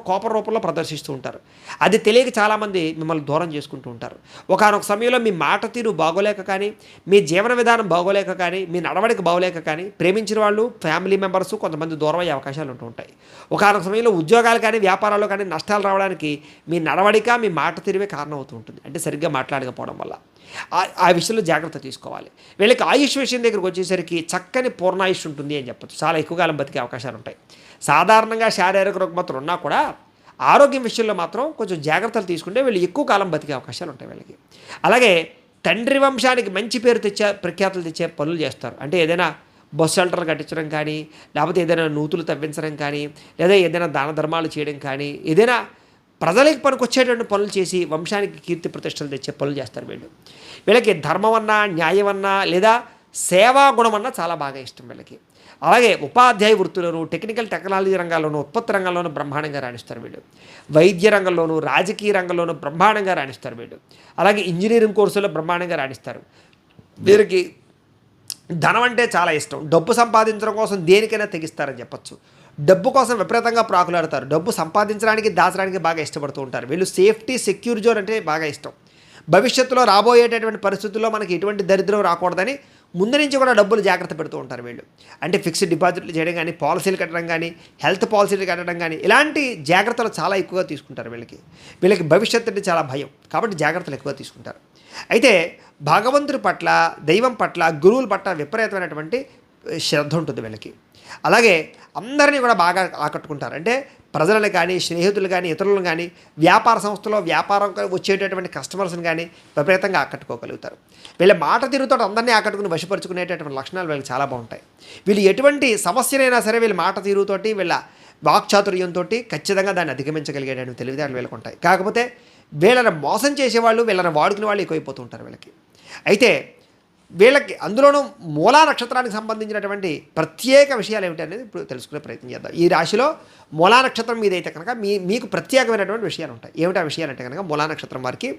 కోపం రూపంలో ప్రదర్శిస్తూ ఉంటారు. అది తెలియక చాలామంది మిమ్మల్ని దూరం చేసుకుంటూ ఉంటారు. ఒకానొక సమయంలో మీ మాట తీరు బాగోలేక కానీ, మీ జీవన విధానం బాగోలేక కానీ, మీ నడవడిక బాగోలేక కానీ ప్రేమించిన వాళ్ళు, ఫ్యామిలీ మెంబర్స్ కొంతమంది దూరం అయ్యే అవకాశాలు ఉంటూ ఉంటాయి. ఒకానొక సమయంలో ఉద్యోగాలు కానీ, వ్యాపారాల్లో కానీ నష్టాలు రావడానికి మీ నడవడిక, మీ మాట తీరువే కారణం అవుతూ ఉంటుంది. అంటే సరిగ్గా మాట్లాడకపోవడం వల్ల. ఆ విషయంలో జాగ్రత్త తీసుకోవాలి. వీళ్ళకి ఆయుష్ విషయం దగ్గరకు వచ్చేసరికి చక్కని పూర్ణాయుష్ ఉంటుంది అని చెప్పచ్చు. చాలా ఎక్కువ కాలం బతికే అవకాశాలు ఉంటాయి. సాధారణంగా శారీరక రుగ్మతలు ఉన్నా కూడా ఆరోగ్యం విషయంలో మాత్రం కొంచెం జాగ్రత్తలు తీసుకుంటే వీళ్ళు ఎక్కువ కాలం బతికే అవకాశాలు ఉంటాయి వీళ్ళకి. అలాగే తండ్రి వంశానికి మంచి పేరు ప్రఖ్యాతులు తెచ్చే పనులు చేస్తారు. అంటే ఏదైనా బస్ షెల్టర్లు కట్టించడం కానీ, లేకపోతే ఏదైనా నూతులు తవ్వించడం కానీ, లేదా ఏదైనా దాన ధర్మాలు చేయడం కానీ, ఏదైనా ప్రజలకు పనికొచ్చేటువంటి పనులు చేసి వంశానికి కీర్తి ప్రతిష్టలు తెచ్చే పనులు చేస్తారు వీళ్ళకి ధర్మం అన్నా, న్యాయం అన్నా, లేదా సేవా గుణం అన్నా చాలా బాగా ఇష్టం వీళ్ళకి. అలాగే ఉపాధ్యాయ వృత్తులను, టెక్నాలజీ రంగాల్లోనూ, ఉత్పత్తి రంగంలోనూ బ్రహ్మాండంగా రాణిస్తారు వైద్య రంగంలోనూ, రాజకీయ రంగంలోనూ బ్రహ్మాండంగా రాణిస్తారు అలాగే ఇంజనీరింగ్ కోర్సులో బ్రహ్మాండంగా రాణిస్తారు. వీరికి ధనం అంటే చాలా ఇష్టం. డబ్బు సంపాదించడం కోసం దేనికైనా తెగిస్తారని చెప్పచ్చు. డబ్బు కోసం విపరీతంగా ప్రాకులాడతారు. డబ్బు సంపాదించడానికి, దాచడానికి బాగా ఇష్టపడుతూ ఉంటారు. వీళ్ళు సేఫ్టీ, సెక్యూర్ జోన్ అంటే బాగా ఇష్టం. భవిష్యత్తులో రాబోయేటటువంటి పరిస్థితుల్లో మనకి ఎటువంటి దరిద్రం రాకూడదని ముందు నుంచి కూడా డబ్బులు జాగ్రత్త పెడుతూ ఉంటారు అంటే ఫిక్స్డ్ డిపాజిట్లు చేయడం కానీ, పాలసీలు కట్టడం కానీ, హెల్త్ పాలసీలు కట్టడం కానీ, ఇలాంటి జాగ్రత్తలు చాలా ఎక్కువగా తీసుకుంటారు వీళ్ళకి భవిష్యత్తు అంటే చాలా భయం. కాబట్టి జాగ్రత్తలు ఎక్కువ తీసుకుంటారు. అయితే భగవంతుడి పట్ల, దైవం పట్ల, గురువుల పట్ల విపరీతమైనటువంటి శ్రద్ధ ఉంటుంది వీళ్ళకి. అలాగే అందరినీ కూడా బాగా ఆకట్టుకుంటారు. అంటే ప్రజలను కానీ, స్నేహితులు కానీ, ఇతరులను కానీ, వ్యాపార సంస్థలో వ్యాపారం వచ్చేటటువంటి కస్టమర్స్ని కానీ విపరీతంగా ఆకట్టుకోగలుగుతారు. వీళ్ళ మాట తీరుతో అందరినీ ఆకట్టుకుని వశపరుచుకునేటటువంటి లక్షణాలు వీళ్ళకి చాలా బాగుంటాయి. వీళ్ళు ఎటువంటి సమస్యనైనా సరే వీళ్ళ మాట తీరుతోటి, వీళ్ళ వాక్చాతుర్యంతో ఖచ్చితంగా దాన్ని అధిగమించగలిగేటటువంటి తెలివితేటలు వీళ్ళకు ఉంటాయి. కాకపోతే వీళ్ళని మోసం చేసేవాళ్ళు, వీళ్ళని వాడుకునే వాళ్ళు ఎక్కువైపోతూ ఉంటారు వీళ్ళకి. అయితే వీళ్ళకి అందులోనూ మూలా నక్షత్రానికి సంబంధించినటువంటి ప్రత్యేక విషయాలు ఏమిటి అనేది ఇప్పుడు తెలుసుకునే ప్రయత్నం చేద్దాం. ఈ రాశిలో మూలా నక్షత్రం మీద అయితే కనుక మీకు ప్రత్యేకమైనటువంటి విషయాలు ఉంటాయి. ఏమిటి ఆ విషయాలు అంటే కనుక మూలా నక్షత్రం వారికి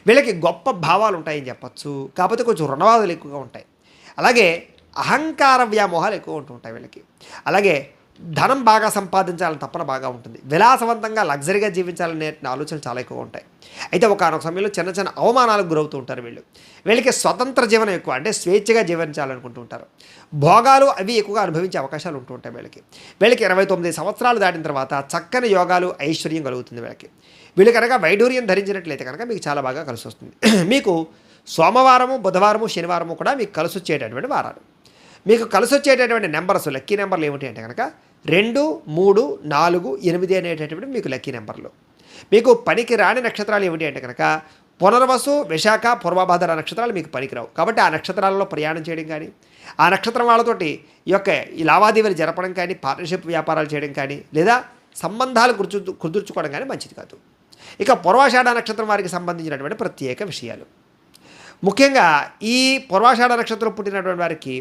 వీళ్ళకి గొప్ప భావాలు ఉంటాయని చెప్పచ్చు. కాకపోతే కొంచెం రుణవాదులు ఎక్కువగా ఉంటాయి. అలాగే అహంకార వ్యామోహాలు ఎక్కువ ఉంటూ ఉంటాయి వీళ్ళకి. అలాగే ధనం బాగా సంపాదించాలని తప్పన బాగా ఉంటుంది. విలాసవంతంగా లగ్జరీగా జీవించాలనే ఆలోచనలు చాలా ఎక్కువ ఉంటాయి. అయితే ఒకనొక సమయంలో చిన్న చిన్న అవమానాలకు గురవుతూ ఉంటారు వీళ్ళకి స్వతంత్ర జీవనం ఎక్కువ, అంటే స్వేచ్ఛగా జీవించాలనుకుంటూ ఉంటారు. భోగాలు అవి ఎక్కువగా అనుభవించే అవకాశాలు ఉంటూ ఉంటాయి వీళ్ళకి 29 సంవత్సరాలు దాటిన తర్వాత చక్కని యోగాలు, ఐశ్వర్యం కలుగుతుంది వీళ్ళు కనుక వైడూర్యం ధరించినట్లయితే కనుక మీకు చాలా బాగా కలిసి వస్తుంది. మీకు సోమవారము, బుధవారము, శనివారము కూడా మీకు కలిసి వచ్చేటటువంటి వారాలు. మీకు కలిసి వచ్చేటటువంటి నెంబర్స్, లక్కీ నెంబర్లు ఏమిటి అంటే కనుక 2, 3, 4, 8 అనేటటువంటి మీకు లక్కీ నెంబర్లు. మీకు పనికి రాని నక్షత్రాలు ఏమిటి అంటే కనుక పునర్వసు, విశాఖ, పూర్వభాద్ర నక్షత్రాలు మీకు పనికిరావు. కాబట్టి ఆ నక్షత్రాలలో ప్రయాణం చేయడం కానీ, ఆ నక్షత్రం వాళ్ళతోటి ఈ లావాదేవీలు జరపడం కానీ, పార్ట్నర్షిప్ వ్యాపారాలు చేయడం కానీ, లేదా సంబంధాలు కుదుర్చుకోవడం కానీ మంచిది కాదు. ఇక పూర్వాషాఢ నక్షత్రం వారికి సంబంధించినటువంటి ప్రత్యేక విషయాలు, ముఖ్యంగా ఈ పూర్వాషాఢ నక్షత్రం పుట్టినటువంటి వారికి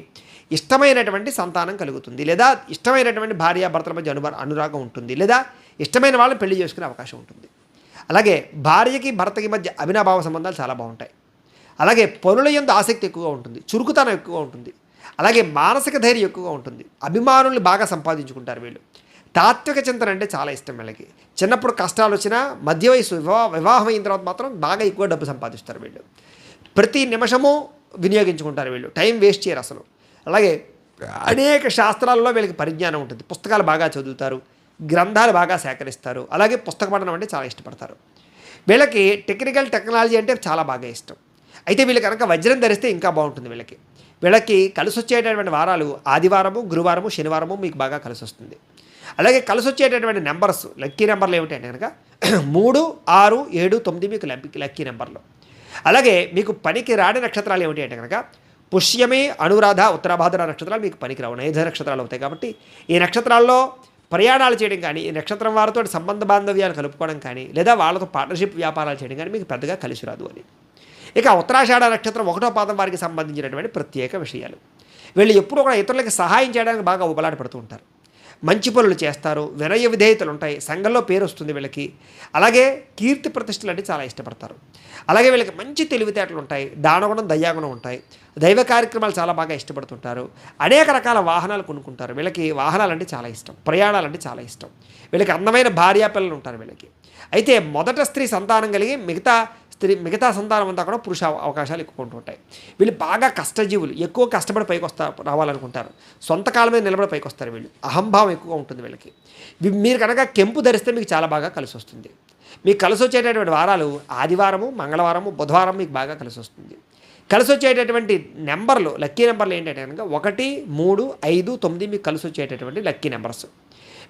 ఇష్టమైనటువంటి సంతానం కలుగుతుంది, లేదా ఇష్టమైనటువంటి భార్యాభర్తల మధ్య అనురాగం ఉంటుంది, లేదా ఇష్టమైన వాళ్ళని పెళ్లి చేసుకునే అవకాశం ఉంటుంది. అలాగే భార్యకి భర్తకి మధ్య అవినాభావ సంబంధాలు చాలా బాగుంటాయి. అలాగే పనుల యందు ఆసక్తి ఎక్కువగా ఉంటుంది, చురుకుతనం ఎక్కువగా ఉంటుంది. అలాగే మానసిక ధైర్యం ఎక్కువగా ఉంటుంది. అభిమానుల్ని బాగా సంపాదించుకుంటారు వీళ్ళు. తాత్విక చింతన అంటే చాలా ఇష్టం వీళ్ళకి. చిన్నప్పుడు కష్టాలు వచ్చినా మధ్య వయసు వివాహం అయిన తర్వాత మాత్రం బాగా ఎక్కువ డబ్బు సంపాదిస్తారు వీళ్ళు. ప్రతి నిమిషము వినియోగించుకుంటారు వీళ్ళు, టైం వేస్ట్ చేయరు అసలు. అలాగే అనేక శాస్త్రాలలో వీళ్ళకి పరిజ్ఞానం ఉంటుంది. పుస్తకాలు బాగా చదువుతారు, గ్రంథాలు బాగా సేకరిస్తారు. అలాగే పుస్తక పఠనం అంటే చాలా ఇష్టపడతారు. వీళ్ళకి టెక్నాలజీ అంటే చాలా బాగా ఇష్టం. అయితే వీళ్ళు కనుక వజ్రం ధరిస్తే ఇంకా బాగుంటుంది వీళ్ళకి కలిసి వచ్చేటటువంటి వారాలు ఆదివారము, గురువారము, శనివారము మీకు బాగా కలిసి వస్తుంది. అలాగే కలిసి వచ్చేటటువంటి నెంబర్స్, లక్కీ నెంబర్లు ఏమిటంటే కనుక 3, 6, 7, 9 మీకు లక్కీ నెంబర్లు. అలాగే మీకు పనికి రాని నక్షత్రాలు ఏమిటి అంటే కనుక పుష్యమి, అనురాధ, ఉత్తరాభాద్ర నక్షత్రాలు మీకు పనికిరావు, నైధ నక్షత్రాలు అవుతాయి. కాబట్టి ఈ నక్షత్రాల్లో ప్రయాణాలు చేయడం కానీ, ఈ నక్షత్రం వారితో సంబంధ బాంధవ్యాలు కలుపుకోవడం కానీ, లేదా వాళ్ళతో పార్ట్నర్షిప్ వ్యాపారాలు చేయడం కానీ మీకు పెద్దగా కలిసి రాదు అని. ఇక ఉత్తరాషాఢ నక్షత్రం 1వ పాదం వారికి సంబంధించినటువంటి ప్రత్యేక విషయాలు, వీళ్ళు ఎప్పుడూ కూడా ఇతరులకి సహాయం చేయడానికి బాగా ఉబలాట పడుతూ ఉంటారు. మంచి పనులు చేస్తారు, వినయ విధేయతలు ఉంటాయి, సంఘంలో పేరు వస్తుంది వీళ్ళకి. అలాగే కీర్తి ప్రతిష్టలు అంటే చాలా ఇష్టపడతారు. అలాగే వీళ్ళకి మంచి తెలివితేటలు ఉంటాయి, దానగుణం, దయాగుణం ఉంటాయి. దైవ కార్యక్రమాలు చాలా బాగా ఇష్టపడుతుంటారు. అనేక రకాల వాహనాలు కొనుక్కుంటారు. వీళ్ళకి వాహనాలంటే చాలా ఇష్టం, ప్రయాణాలంటే చాలా ఇష్టం. వీళ్ళకి అందమైన భార్యాపిల్లలు ఉంటారు వీళ్ళకి. అయితే మొదట స్త్రీ సంతానం కలిగి మిగతా సంతానం అంతా కూడా పురుష అవకాశాలు ఎక్కువ ఉంటుంటాయి. వీళ్ళు బాగా కష్టజీవులు, ఎక్కువ కష్టపడి పైకి రావాలనుకుంటారు. సొంత కాలం మీద నిలబడి పైకి వస్తారు వీళ్ళు. అహంభావం ఎక్కువగా ఉంటుంది వీళ్ళకి. మీరు కనుక కెంపు ధరిస్తే మీకు చాలా బాగా కలిసి వస్తుంది. మీకు కలిసి వచ్చేటటువంటి వారాలు ఆదివారము, మంగళవారము, బుధవారం మీకు బాగా కలిసి వస్తుంది. కలిసి వచ్చేటటువంటి నెంబర్లు, లక్కీ నెంబర్లు ఏంటంటే కనుక 1, 3, 5, 9 మీకు కలిసి వచ్చేటటువంటి లక్కీ నెంబర్స్.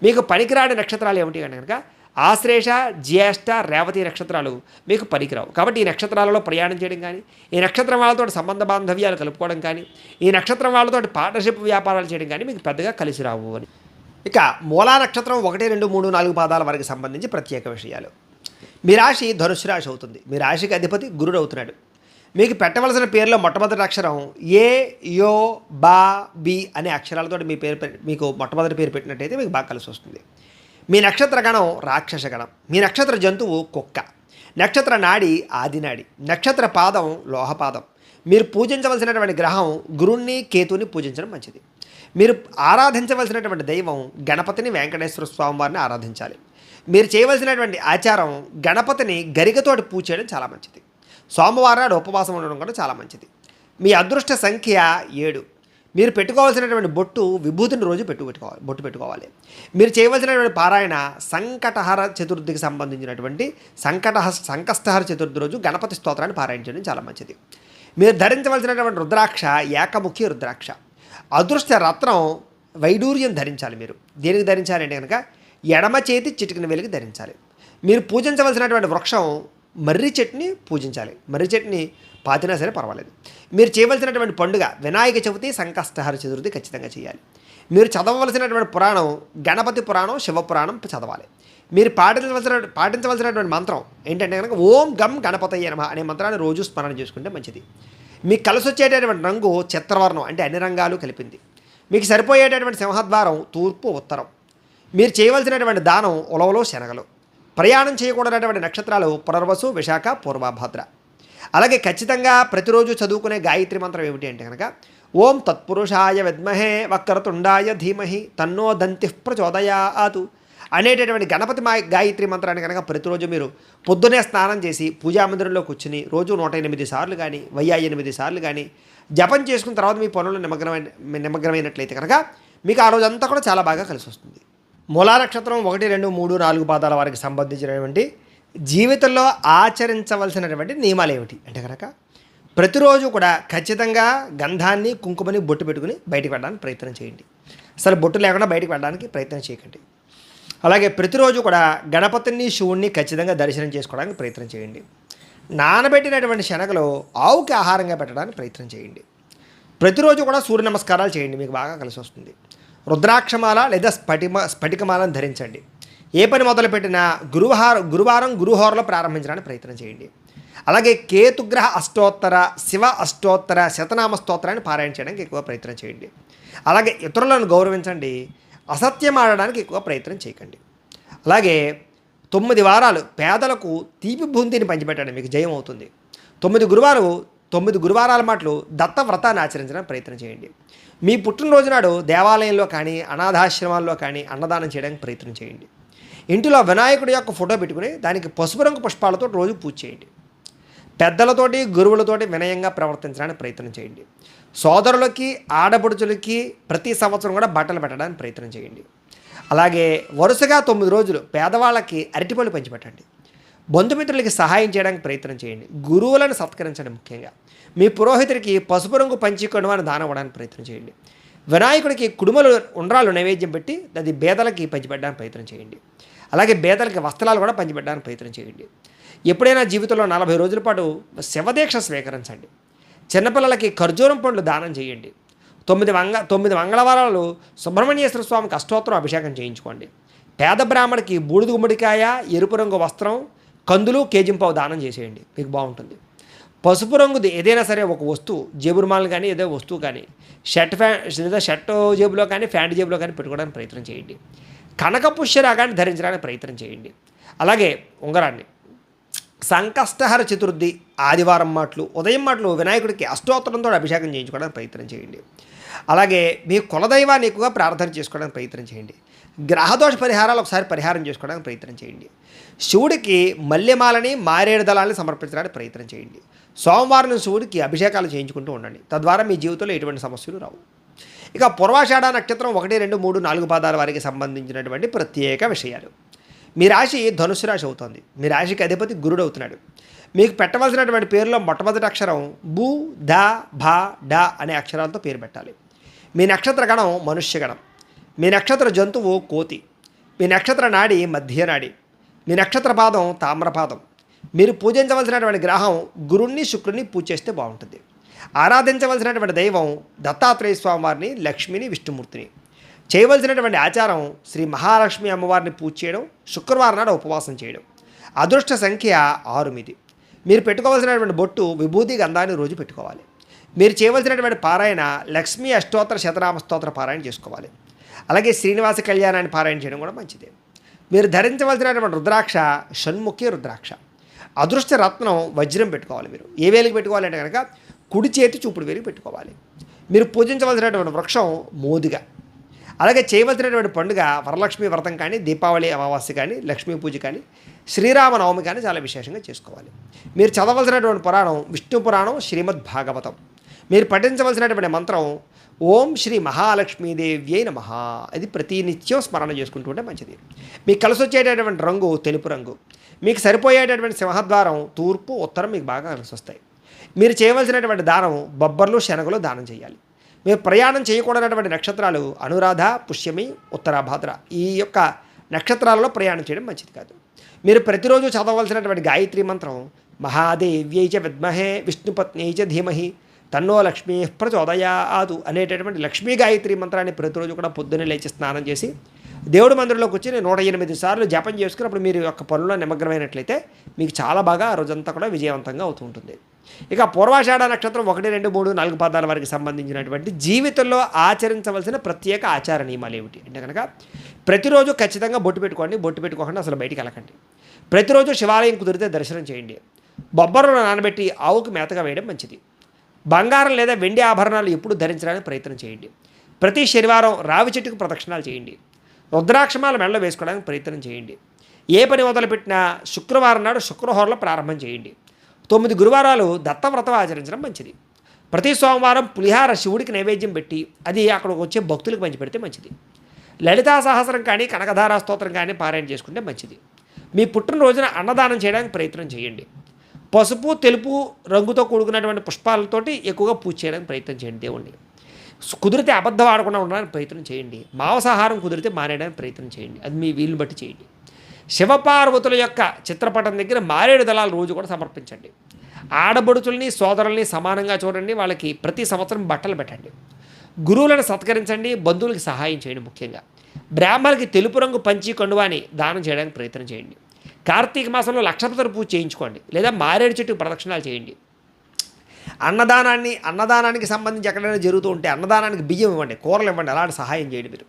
మీకు పనికిరాని నక్షత్రాలు ఏమిటి అంటే కనుక ఆశ్లేష, జ్యేష్ఠ, రేవతి నక్షత్రాలు మీకు పనికిరావు. కాబట్టి ఈ నక్షత్రాలలో ప్రయాణం చేయడం కానీ, ఈ నక్షత్రం వాళ్ళతో సంబంధ బాంధవ్యాలు కలుపుకోవడం కానీ, ఈ నక్షత్రం వాళ్ళతో పార్ట్నర్షిప్ వ్యాపారాలు చేయడం కానీ మీకు పెద్దగా కలిసి రావు అని. ఇక మూలా నక్షత్రం 1, 2, 3, 4 పాదాల వారికి సంబంధించి ప్రత్యేక విషయాలు. మీ రాశి ధనుసు రాశి అవుతుంది. మీ రాశికి అధిపతి గురుడు అవుతున్నాడు. మీకు పెట్టవలసిన పేరులో మొట్టమొదటి అక్షరం ఏ, యో, బా, బి అనే అక్షరాలతో మీ పేరు మీకు మొట్టమొదటి పేరు పెట్టినట్టయితే మీకు బాగా కలిసి వస్తుంది. మీ నక్షత్ర గణం రాక్షస గణం. మీ నక్షత్ర జంతువు కుక్క. నక్షత్ర నాడి ఆదినాడి. నక్షత్ర పాదం లోహపాదం. మీరు పూజించవలసినటువంటి గ్రహం గురుణ్ణి, కేతుని పూజించడం మంచిది. మీరు ఆరాధించవలసినటువంటి దైవం గణపతిని, వెంకటేశ్వర స్వామి వారిని ఆరాధించాలి. మీరు చేయవలసినటువంటి ఆచారం గణపతిని గరికతోటి పూజ చేయడం చాలా మంచిది. సోమవారం నాడు ఉపవాసం ఉండడం కూడా చాలా మంచిది. మీ అదృష్ట సంఖ్య 7. మీరు పెట్టుకోవాల్సినటువంటి బొట్టు విభూతిని రోజు బొట్టు పెట్టుకోవాలి. మీరు చేయవలసినటువంటి పారాయణ సంకటహర చతుర్థికి సంబంధించినటువంటి సంకష్టహర చతుర్థి రోజు గణపతి స్తోత్రాన్ని పారాయణ చేయడం చాలా మంచిది. మీరు ధరించవలసినటువంటి రుద్రాక్ష ఏకముఖి రుద్రాక్ష. అదృష్ట రత్నం వైడూర్యం ధరించాలి. మీరు దేనికి ధరించాలి అంటే కనుక ఎడమ చేతి చిటికిన వేలికి ధరించాలి. మీరు పూజించవలసినటువంటి వృక్షం మర్రి చెట్టుని పూజించాలి. మర్రి చెట్టుని పాతినా సరే పర్వాలేదు. మీరు చేయవలసినటువంటి పండుగ వినాయక చవితి, సంకష్టహర చతుర్థి ఖచ్చితంగా చేయాలి. మీరు చదవవలసినటువంటి పురాణం గణపతి పురాణం, శివపురాణం చదవాలి. మీరు పాటించవలసినటువంటి మంత్రం ఏంటంటే కనుక ఓం గం గణపతయ్య నమః అనే మంత్రాన్ని రోజు స్మరణ చేసుకుంటే మంచిది. మీకు కలిసి వచ్చేటటువంటి రంగు చిత్రవర్ణం, అంటే అన్ని రంగాలు కలిపింది. మీకు సరిపోయేటటువంటి సింహద్వారం తూర్పు ఉత్తరం. మీరు చేయవలసినటువంటి దానం ఉలవలు శనగలు. ప్రయాణం చేయకూడనటువంటి నక్షత్రాలు పునర్వసు విశాఖ పూర్వభద్ర. అలాగే ఖచ్చితంగా ప్రతిరోజు చదువుకునే గాయత్రి మంత్రం ఏమిటి అంటే కనుక ఓం తత్పురుషాయ విద్మహే వక్రతుండాయ ధీమహి తన్నో దంతి ప్రచోదయాతు అనేటటువంటి గణపతి గాయత్రి మంత్రాన్ని కనుక ప్రతిరోజు మీరు పొద్దునే స్నానం చేసి పూజామందిరంలో కూర్చుని రోజు 108 సార్లు కానీ 1008 సార్లు కానీ జపం చేసుకున్న తర్వాత మీ పనుల్లో నిమగ్నమైనట్లయితే కనుక మీకు ఆ రోజంతా కూడా చాలా బాగా కలిసి వస్తుంది. మూలా నక్షత్రం 1, 2, 3, 4 పాదాల వారికి సంబంధించినటువంటి జీవితంలో ఆచరించవలసినటువంటి నియమాలు ఏమిటి అంటే కనుక ప్రతిరోజు కూడా ఖచ్చితంగా గంధాన్ని కుంకుమని బొట్టు పెట్టుకుని బయటికి వెళ్ళడానికి ప్రయత్నం చేయండి. అసలు బొట్టు లేకుండా బయటికి వెళ్ళడానికి ప్రయత్నం చేయకండి. అలాగే ప్రతిరోజు కూడా గణపతిని శివుణ్ణి ఖచ్చితంగా దర్శనం చేసుకోవడానికి ప్రయత్నం చేయండి. నానబెట్టినటువంటి శనగలు ఆవుకి ఆహారంగా పెట్టడానికి ప్రయత్నం చేయండి. ప్రతిరోజు కూడా సూర్య నమస్కారాలు చేయండి, మీకు బాగా కలిసి వస్తుంది. రుద్రాక్షమాల లేదా స్ఫటికమాలను ధరించండి. ఏ పని మొదలుపెట్టినా గురువారం గురుహోరలో ప్రారంభించడానికి ప్రయత్నం చేయండి. అలాగే కేతుగ్రహ అష్టోత్తర శివ అష్టోత్తర శతనామ స్తోత్రాన్ని పారాయణ చేయడానికి ఎక్కువ ప్రయత్నం చేయండి. అలాగే ఇతరులను గౌరవించండి. అసత్యం ఆడడానికి ఎక్కువ ప్రయత్నం చేయకండి. అలాగే 9 వారాలు పేదలకు తీపి బూందీని పంచిపెట్టండి, మీకు జయం అవుతుంది. 9 గురువారాల మాటలు దత్త వ్రతాన్ని ఆచరించడానికి ప్రయత్నం చేయండి. మీ పుట్టినరోజు నాడు దేవాలయంలో కానీ అనాథాశ్రమాల్లో కానీ అన్నదానం చేయడానికి ప్రయత్నం చేయండి. ఇంటిలో వినాయకుడి యొక్క ఫోటో పెట్టుకుని దానికి పసుపు రంగు పుష్పాలతో రోజు పూజ చేయండి. పెద్దలతోటి గురువులతోటి వినయంగా ప్రవర్తించడానికి ప్రయత్నం చేయండి. సోదరులకి ఆడపడుచులకి ప్రతి సంవత్సరం కూడా బట్టలు పెట్టడానికి ప్రయత్నం చేయండి. అలాగే వరుసగా 9 రోజులు పేదవాళ్ళకి అరటిపళ్ళు పంచిపెట్టండి. బంధుమిత్రులకి సహాయం చేయడానికి ప్రయత్నం చేయండి. గురువులను సత్కరించండి. ముఖ్యంగా మీ పురోహితుడికి పసుపు రంగు పంచి కొనుమని దానం ఇవ్వడానికి ప్రయత్నం చేయండి. వినాయకుడికి కుడుమలు ఉండ్రాలు నైవేద్యం పెట్టి అది బేదలకి పంచిపెట్టడానికి ప్రయత్నం చేయండి. అలాగే బేదలకి వస్త్రాలు కూడా పంచిపెట్టడానికి ప్రయత్నం చేయండి. ఎప్పుడైనా జీవితంలో 40 రోజుల పాటు శివదీక్ష స్వీకరించండి. చిన్నపిల్లలకి ఖర్జూరం పండ్లు దానం చేయండి. 9 మంగళవారాలు సుబ్రహ్మణ్యేశ్వర స్వామికి అష్టోత్తరం అభిషేకం చేయించుకోండి. పేద బ్రాహ్మడికి బూడిద గుమ్మడికాయ, ఎరుపు రంగు వస్త్రం, కందులు, కేజింపావు దానం చేసేయండి, మీకు బాగుంటుంది. పసుపు రంగుది ఏదైనా సరే ఒక వస్తువు, జేబురుమాలు కానీ ఏదో వస్తువు కానీ షర్ట్ జేబులో కానీ ప్యాంట్ జేబులో కానీ పెట్టుకోవడానికి ప్రయత్నం చేయండి. కనక పుష్యరాగాన్ని ధరించడానికి ప్రయత్నం చేయండి. అలాగే ఉంగరాన్ని సంకష్టహర చతుర్థి ఆదివారం మాటలు ఉదయం మాటలు వినాయకుడికి అష్టోత్తరంతో అభిషేకం చేయించుకోవడానికి ప్రయత్నం చేయండి. అలాగే మీ కులదైవాన్ని ఎక్కువగా ప్రార్థన చేసుకోవడానికి ప్రయత్నం చేయండి. గ్రహదోష పరిహారాలు ఒకసారి పరిహారం చేసుకోవడానికి ప్రయత్నం చేయండి. శివుడికి మల్లెమాలని మారేడు దళాలని సమర్పించడానికి ప్రయత్నం చేయండి. సోమవారం శివుడికి అభిషేకాలు చేయించుకుంటూ ఉండండి. తద్వారా మీ జీవితంలో ఎటువంటి సమస్యలు రావు. ఇక పూర్వాషాఢ నక్షత్రం 1, 2, 3, 4 పాదాల వారికి సంబంధించినటువంటి ప్రత్యేక విషయాలు. మీ రాశి ధనుసు రాశి అవుతుంది. మీ రాశికి అధిపతి గురుడు అవుతున్నాడు. మీకు పెట్టవలసినటువంటి పేరులో మొట్టమొదటి అక్షరం బు, ద, భ, డ అనే అక్షరాలతో పేరు పెట్టాలి. మీ నక్షత్ర గణం మనుష్యగణం. మీ నక్షత్ర జంతువు కోతి. మీ నక్షత్ర నాడి మధ్యనాడి. మీ నక్షత్ర పాదం తామ్రపాదం. మీరు పూజించవలసినటువంటి గ్రహం గురుణ్ణి శుక్రుణ్ణి పూజ చేస్తే బాగుంటుంది. ఆరాధించవలసినటువంటి దైవం దత్తాత్రేయ స్వామివారిని, లక్ష్మిని, విష్ణుమూర్తిని. చేయవలసినటువంటి ఆచారం శ్రీ మహాలక్ష్మి అమ్మవారిని పూజ చేయడం, శుక్రవారం నాడు ఉపవాసం చేయడం. అదృష్ట సంఖ్య 6. మీరు పెట్టుకోవాల్సినటువంటి బొట్టు విభూతి గంధాన్ని రోజు పెట్టుకోవాలి. మీరు చేయవలసినటువంటి పారాయణ లక్ష్మీ అష్టోత్తర శతనామ స్తోత్ర పారాయణ చేసుకోవాలి. అలాగే శ్రీనివాస కళ్యాణాన్ని పారాయణ చేయడం కూడా మంచిదే. మీరు ధరించవలసినటువంటి రుద్రాక్ష షణ్ముఖి రుద్రాక్ష. అదృష్ట రత్నం వజ్రం పెట్టుకోవాలి. మీరు ఏ వేలికి పెట్టుకోవాలంటే కనుక కుడి చేతి చూపుడు వేలికి పెట్టుకోవాలి. మీరు పూజించవలసినటువంటి వృక్షం మోదుగా. అలాగే చేయవలసినటువంటి పండుగ వరలక్ష్మి వ్రతం కానీ, దీపావళి అమావాస్య కానీ, లక్ష్మీ పూజ కానీ, శ్రీరామనవమి కానీ చాలా విశేషంగా చేసుకోవాలి. మీరు చదవలసినటువంటి పురాణం విష్ణు పురాణం, శ్రీమద్ భాగవతం. మీరు పఠించవలసినటువంటి మంత్రం ఓం శ్రీ మహాలక్ష్మీదేవ్యై నమః. అది ప్రతినిత్యం స్మరణ చేసుకుంటూ ఉంటే మంచిది. మీకు కలిసి వచ్చేటటువంటి రంగు తెలుపు రంగు. మీకు సరిపోయేటటువంటి సింహద్వారం తూర్పు ఉత్తరం మీకు బాగా కలిసి వస్తాయి. మీరు చేయవలసినటువంటి దానం బొబ్బర్లు శనగలు దానం చేయాలి. మీరు ప్రయాణం చేయకూడనటువంటి నక్షత్రాలు అనురాధ, పుష్యమి, ఉత్తరాభాద్ర. ఈ యొక్క నక్షత్రాలలో ప్రయాణం చేయడం మంచిది కాదు. మీరు ప్రతిరోజు చదవవలసినటువంటి గాయత్రి మంత్రం మహాదేవ్యై చ విద్మహే విష్ణుపత్న్యై చ ధీమహి తన్నో లక్ష్మీ ప్రచోదయాతు అనేటటువంటి లక్ష్మీ గాయత్రి మంత్రాన్ని ప్రతిరోజు కూడా పొద్దున్నే లేచి స్నానం చేసి దేవుడి మందిరంలోకి వచ్చి నేను 108 సార్లు జపం చేసుకుని అప్పుడు మీరు యొక్క పనుల్లో నిమగ్నమైనట్లయితే మీకు చాలా బాగా ఆ రోజంతా కూడా విజయవంతంగా అవుతూ ఉంటుంది. ఇక పూర్వాషాఢ నక్షత్రం 1, 2, 3, 4 పాదాల వారికి సంబంధించినటువంటి జీవితంలో ఆచరించవలసిన ప్రత్యేక ఆచార నియమాలు ఏమిటి అంటే కనుక ప్రతిరోజు ఖచ్చితంగా బొట్టు పెట్టుకోండి. బొట్టు పెట్టుకోకుండా అసలు బయటికి వెళ్ళకండి. ప్రతిరోజు శివాలయం కుదిరితే దర్శనం చేయండి. బొబ్బర్లను నానబెట్టి ఆవుకు మేతగా వేయడం మంచిది. బంగారం లేదా వెండి ఆభరణాలు ఎప్పుడు ధరించడానికి ప్రయత్నం చేయండి. ప్రతి శనివారం రావి చెట్టుకు ప్రదక్షిణాలు చేయండి. రుద్రాక్షమాల మెడలో వేసుకోవడానికి ప్రయత్నం చేయండి. ఏ పని మొదలుపెట్టినా శుక్రవారం నాడు శుక్రహోరలో ప్రారంభం చేయండి. 9 గురువారాలు దత్తవ్రతం ఆచరించడం మంచిది. ప్రతి సోమవారం పులిహార శివుడికి నైవేద్యం పెట్టి అది అక్కడికి వచ్చే భక్తులకు పంచిపెడితే మంచిది. లలితా సహస్రం కానీ కనకధారా స్తోత్రం కానీ పారాయణ చేసుకుంటే మంచిది. మీ పుట్టినరోజున అన్నదానం చేయడానికి ప్రయత్నం చేయండి. పసుపు తెలుపు రంగుతో కూడుకున్నటువంటి పుష్పాలతోటి ఎక్కువగా పూజ చేయడానికి ప్రయత్నం చేయండి. దేవుణ్ణి కుదిరితే అబద్ధం ఆడకుండా ఉండడానికి ప్రయత్నం చేయండి. మాంసాహారం కుదిరితే మానేయడానికి ప్రయత్నం చేయండి. అది మీ వీలుని బట్టి చేయండి. శివపార్వతుల యొక్క చిత్రపటం దగ్గర మారేడు దళాలు రోజు కూడా సమర్పించండి. ఆడబడుచుల్ని సోదరుల్ని సమానంగా చూడండి. వాళ్ళకి ప్రతి సంవత్సరం బట్టలు పెట్టండి. గురువులను సత్కరించండి. బంధువులకి సహాయం చేయండి. ముఖ్యంగా బ్రాహ్మణులకి తెలుపు రంగు పంచి కండువాని దానం చేయడానికి ప్రయత్నం చేయండి. కార్తీక మాసంలో లక్షపతుల పూజ చేయించుకోండి లేదా మారేడు చెట్టుకు ప్రదక్షిణాలు చేయండి. అన్నదానానికి సంబంధించి ఎక్కడైనా జరుగుతూ ఉంటే అన్నదానానికి బియ్యం ఇవ్వండి, కూరలు ఇవ్వండి, అలాంటి సహాయం చేయండి మీరు.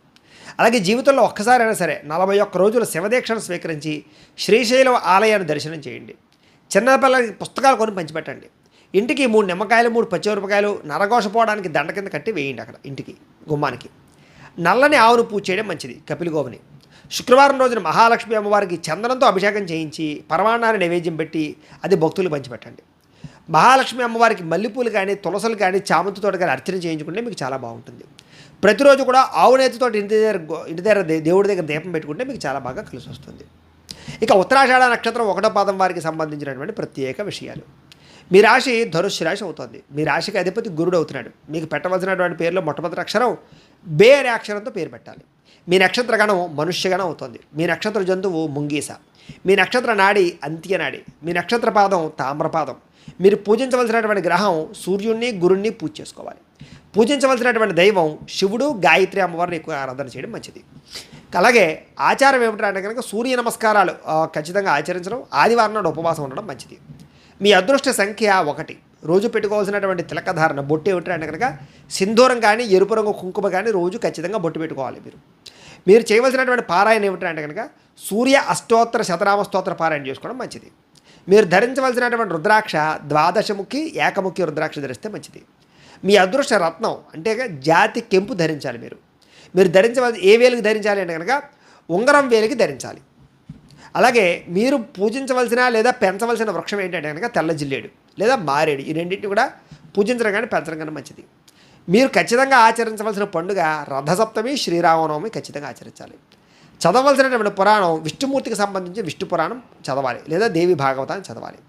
అలాగే జీవితంలో ఒక్కసారైనా సరే 41 రోజుల శివదీక్షను స్వీకరించి శ్రీశైలం ఆలయాన్ని దర్శనం చేయండి. చిన్నపిల్లలకి పుస్తకాలు కొని పంచిపెట్టండి. ఇంటికి 3 నిమ్మకాయలు 3 పచ్చిమిరపకాయలు నరఘోషపోవడానికి దండ కింద కట్టి వేయండి. అక్కడ ఇంటికి గుమ్మానికి నల్లని ఆవును పూజ చేయడం మంచిది. కపిలిగోవుని శుక్రవారం రోజున మహాలక్ష్మి అమ్మవారికి చందనంతో అభిషేకం చేయించి పరమాన్నాన్ని నైవేద్యం పెట్టి అది భక్తులకు పంచిపెట్టండి. మహాలక్ష్మి అమ్మవారికి మల్లెపూలు కానీ తులసలు కానీ చామంతితో కానీ అర్చన చేయించుకుంటే మీకు చాలా బాగుంటుంది. ప్రతిరోజు కూడా ఆవు నేతితో ఇంటి దగ్గర దేవుడి దగ్గర దీపం పెట్టుకుంటే మీకు చాలా బాగా కలిసి వస్తుంది. ఇక ఉత్తరాషాఢ నక్షత్రం 1వ పాదం వారికి సంబంధించినటువంటి ప్రత్యేక విషయాలు. మీ రాశి ధనుస్సు రాశి అవుతుంది. మీ రాశికి అధిపతి గురుడు అవుతున్నాడు. మీకు పెట్టవలసినటువంటి పేరులో మొట్టమొదటి అక్షరం బే అనే అక్షరంతో పేరు పెట్టాలి. మీ నక్షత్రగణం మనుష్యగణం అవుతుంది. మీ నక్షత్ర జంతువు ముంగీస. మీ నక్షత్ర నాడి అంత్యనాడి. మీ నక్షత్ర పాదం తామ్రపాదం. మీరు పూజించవలసినటువంటి గ్రహం సూర్యుడిని గురుణ్ణి పూజ చేసుకోవాలి. పూజించవలసినటువంటి దైవం శివుడు గాయత్రి అమ్మవారిని ఎక్కువ ఆరాధన చేయడం మంచిది. అలాగే ఆచారం ఏమిటంటే కనుక సూర్య నమస్కారాలు ఖచ్చితంగా ఆచరించడం, ఆదివారం నాడు ఉపవాసం ఉండడం మంచిది. మీ అదృష్ట సంఖ్య 1. రోజు పెట్టుకోవాల్సినటువంటి తిలకధారణ బొట్టు ఏమిటంటే కనుక సింధూరం కానీ ఎరుపు రంగు కుంకుమ కానీ రోజు ఖచ్చితంగా బొట్టు పెట్టుకోవాలి. మీరు చేయవలసినటువంటి పారాయణ ఏమిటంటే కనుక సూర్య అష్టోత్తర శతనామ స్తోత్ర పారాయణ చేసుకోవడం మంచిది. మీరు ధరించవలసినటువంటి రుద్రాక్ష ద్వాదశముఖి ఏకముఖి రుద్రాక్ష ధరిస్తే మంచిది. మీ అదృష్ట రత్నం అంటే జాతి కెంపు ధరించాలి. మీరు ధరించవలసి ఏ వేలుకి ధరించాలి అంటే కనుక ఉంగరం వేలికి ధరించాలి. అలాగే మీరు పూజించవలసిన లేదా పెంచవలసిన వృక్షం ఏంటంటే కనుక తెల్ల జిల్లేడు లేదా మారేడు. ఈ రెండింటిని కూడా పూజించడం కానీ పెంచడం కానీ మంచిది. మీరు ఖచ్చితంగా ఆచరించవలసిన పండుగ రథసప్తమి శ్రీరామనవమి ఖచ్చితంగా ఆచరించాలి. చదవలసినటువంటి పురాణం విష్ణుమూర్తికి సంబంధించి విష్ణు పురాణం చదవాలి లేదా దేవి భాగవతాన్ని చదవాలి.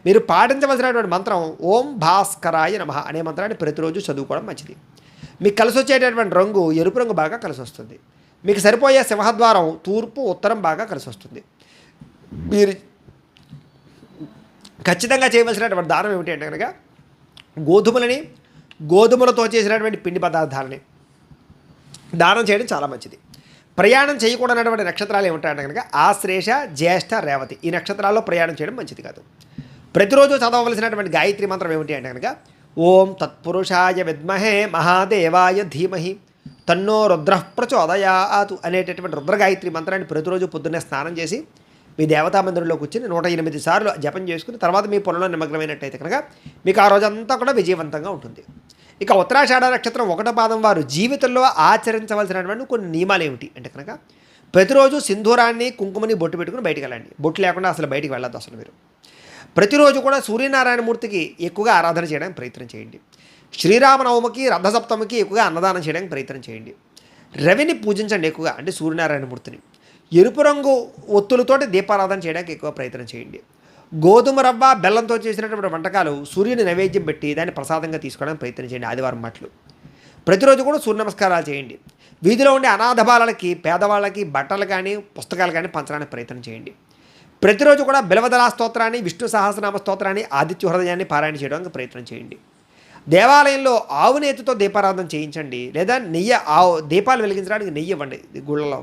మీరు పాటించవలసినటువంటి మంత్రం ఓం భాస్కరాయ నమః అనే మంత్రాన్ని ప్రతిరోజు చదువుకోవడం మంచిది. మీకు కలిసి వచ్చేటటువంటి రంగు ఎరుపు రంగు బాగా కలిసి వస్తుంది. మీకు సరిపోయే సింహద్వారం తూర్పు ఉత్తరం బాగా కలిసి వస్తుంది. మీరు ఖచ్చితంగా చేయవలసినటువంటి దానం ఏమిటి అంటే కనుక గోధుమలతో చేసినటువంటి పిండి పదార్థాలని దానం చేయడం చాలా మంచిది. ప్రయాణం చేయకూడనటువంటి నక్షత్రాలు ఏమిటంటే కనుక ఆశ్లేష జ్యేష్ఠ రేవతి. ఈ నక్షత్రాల్లో ప్రయాణం చేయడం మంచిది కాదు. ప్రతిరోజు చదవవలసినటువంటి గాయత్రి మంత్రం ఏమిటి అంటే కనుక ఓం తత్పురుషాయ విద్మహే మహాదేవాయ ధీమహి తన్నో రుద్రః ప్రచోదయాతు అనేటటువంటి రుద్రగాయత్రి మంత్రాన్ని ప్రతిరోజు పొద్దున్నే స్నానం చేసి మీ దేవతా మందిరంలో కూర్చొని 108 సార్లు జపం చేసుకుని తర్వాత మీ పొలంలో నిమగ్నమైనట్టయితే కనుక మీకు ఆ రోజంతా కూడా విజయవంతంగా ఉంటుంది. ఇక ఉత్తరాషాఢ నక్షత్రం 1వ పాదం వారు జీవితంలో ఆచరించవలసినటువంటి కొన్ని నియమాలు ఏమిటి అంటే కనుక ప్రతిరోజు సింధూరాన్ని కుంకుమని బొట్టు పెట్టుకుని బయటికి వెళ్ళండి. బొట్టు లేకుండా అసలు బయటికి వెళ్ళొద్దు. అసలు మీరు ప్రతిరోజు కూడా సూర్యనారాయణమూర్తికి ఎక్కువగా ఆరాధన చేయడానికి ప్రయత్నం చేయండి. శ్రీరామనవమికి రథసప్తమికి ఎక్కువగా అన్నదానం చేయడానికి ప్రయత్నం చేయండి. రవిని పూజించండి ఎక్కువగా, అంటే సూర్యనారాయణమూర్తిని. ఎరుపు రంగు ఒత్తులతోటి దీపారాధన చేయడానికి ఎక్కువ ప్రయత్నం చేయండి. గోధుమ రవ్వ బెల్లంతో చేసినటువంటి వంటకాలు సూర్యుని నైవేద్యం పెట్టి దాన్ని ప్రసాదంగా తీసుకోవడానికి ప్రయత్నం చేయండి. ఆదివారం మట్లు ప్రతిరోజు కూడా సూర్య నమస్కారాలు చేయండి. వీధిలో ఉండే అనాథ బాలలకి పేదవాళ్ళకి బట్టలు కానీ పుస్తకాలు కానీ పంచడానికి ప్రయత్నం చేయండి. ప్రతిరోజు కూడా బిలవదలా స్తోత్రాన్ని విష్ణు సహస్రనామ స్తోత్రాన్ని ఆదిత్య హృదయాన్ని పారాయణ చేయడానికి ప్రయత్నం చేయండి. దేవాలయంలో ఆవు నేతితో దీపారాధన చేయించండి లేదా దీపాలు వెలిగించడానికి నెయ్యి ఇవ్వండి గుళ్ళలో.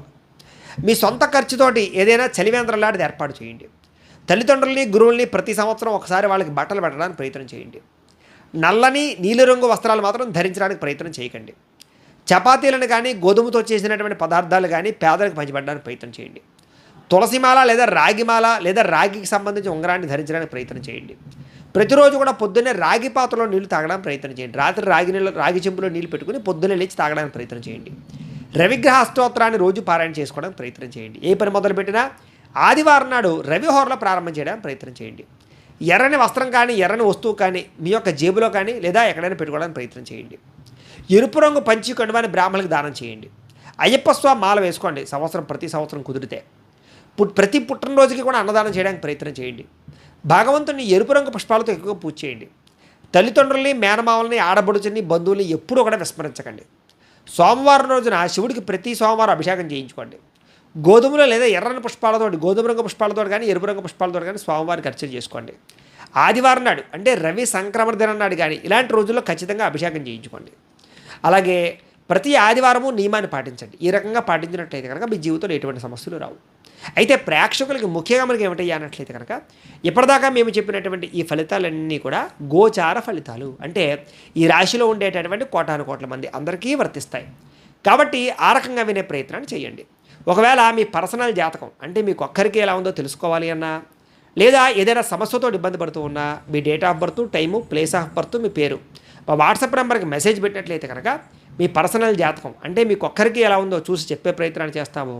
మీ సొంత ఖర్చుతోటి ఏదైనా చలివేంద్రం లాంటిది ఏర్పాటు చేయండి. తల్లిదండ్రుల్ని, గురువుల్ని ప్రతి సంవత్సరం ఒకసారి వాళ్ళకి బట్టలు పెట్టడానికి ప్రయత్నం చేయండి. నల్లని నీలిరంగు వస్త్రాలు మాత్రం ధరించడానికి ప్రయత్నం చేయకండి. చపాతీలను కానీ, గోధుమతో చేసినటువంటి పదార్థాలు కానీ పేదలకు పంచిపెట్టడానికి ప్రయత్నం చేయండి. తులసిమాల లేదా రాగిమాల లేదా రాగికి సంబంధించిన ఉంగరాన్ని ధరించడానికి ప్రయత్నం చేయండి. ప్రతిరోజు కూడా పొద్దున్నే రాగి పాత్రలో నీళ్లు తాగడానికి ప్రయత్నం చేయండి. రాత్రి రాగి చెంపులో నీళ్లు పెట్టుకుని పొద్దున్నే లేచి తాగడానికి ప్రయత్నం చేయండి. రవిగ్రహ అష్టోత్తరాన్ని రోజు పారాయణ చేసుకోవడానికి ప్రయత్నం చేయండి. ఏ పని మొదలుపెట్టినా ఆదివారం నాడు రవిహోరలో ప్రారంభం చేయడానికి ప్రయత్నం చేయండి. ఎర్రని వస్త్రం కానీ, ఎర్రని వస్తువు కానీ మీ యొక్క జేబులో కానీ లేదా ఎక్కడైనా పెట్టుకోవడానికి ప్రయత్నం చేయండి. ఎరుపు రంగు పంచి కండువాని బ్రాహ్మణులకు దానం చేయండి. అయ్యప్ప స్వామి మాల వేసుకోండి ప్రతి సంవత్సరం కుదిరితే. ప్రతి పుట్టినరోజుకి కూడా అన్నదానం చేయడానికి ప్రయత్నం చేయండి. భగవంతుని ఎరుపు రంగు పుష్పాలతో ఎక్కువగా పూజ చేయండి. తల్లిదండ్రుల్ని, మేనమామల్ని, ఆడబడుచుని, బంధువుల్ని ఎప్పుడూ కూడా విస్మరించకండి. సోమవారం రోజున శివుడికి ప్రతి సోమవారం అభిషేకం చేయించుకోండి. గోధుమలో లేదా ఎర్రని పుష్పాలతో, గోధుమ రంగు పుష్పాలతో కానీ, ఎరుపు రంగు పుష్పాలతో కానీ స్వామివారికి అర్చన చేసుకోండి. ఆదివారం నాడు అంటే రవి సంక్రమణ దినం నాడు కానీ ఇలాంటి రోజుల్లో ఖచ్చితంగా అభిషేకం చేయించుకోండి. అలాగే ప్రతి ఆదివారము నియమాన్ని పాటించండి. ఈ రకంగా పాటించినట్లయితే కనుక మీ జీవితంలో ఎటువంటి సమస్యలు రావు. అయితే ప్రేక్షకులకి ముఖ్యంగా మనకి ఏమిటయ్యా అన్నట్లయితే కనుక ఇప్పటిదాకా మేము చెప్పినటువంటి ఈ ఫలితాలన్నీ కూడా గోచార ఫలితాలు, అంటే ఈ రాశిలో ఉండేటటువంటి కోటాను కోట్ల మంది అందరికీ వర్తిస్తాయి. కాబట్టి ఆ రకంగా వినే ప్రయత్నాన్ని చేయండి. ఒకవేళ మీ పర్సనల్ జాతకం అంటే మీకు ఒక్కరికి ఎలా ఉందో తెలుసుకోవాలి అన్నా, లేదా ఏదైనా సమస్యతో ఇబ్బంది పడుతూ ఉన్నా మీ date of birth, time, place of birth, మీ పేరు మా వాట్సాప్ నెంబర్కి మెసేజ్ పెట్టినట్లయితే కనుక మీ పర్సనల్ జాతకం అంటే మీకు ఒక్కరికి ఎలా ఉందో చూసి చెప్పే ప్రయత్నాన్ని చేస్తాము.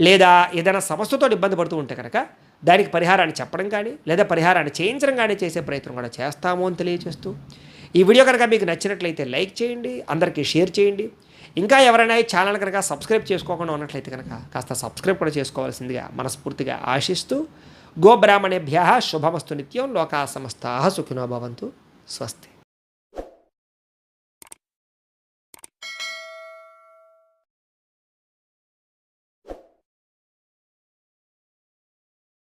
లేదా ఏదైనా సమస్యతో ఇబ్బంది పడుతూ ఉంటే కనుక దానికి పరిహారాన్ని చెప్పడం కానీ లేదా పరిహారాన్ని చేయించడం కానీ చేసే ప్రయత్నం కూడా చేస్తాము అని తెలియజేస్తూ, ఈ వీడియో కనుక మీకు నచ్చినట్లయితే లైక్ చేయండి, అందరికీ షేర్ చేయండి. ఇంకా ఎవరైనా ఈ ఛానల్ కనుక సబ్స్క్రైబ్ చేసుకోకుండా ఉన్నట్లయితే కనుక కాస్త సబ్స్క్రైబ్ కూడా చేసుకోవాల్సిందిగా మనస్ఫూర్తిగా ఆశిస్తూ, గోబ్రాహ్మణేభ్యః శుభమస్తు నిత్యం, లోకా సమస్తాః సుఖినో భవంతు. స్వస్తి.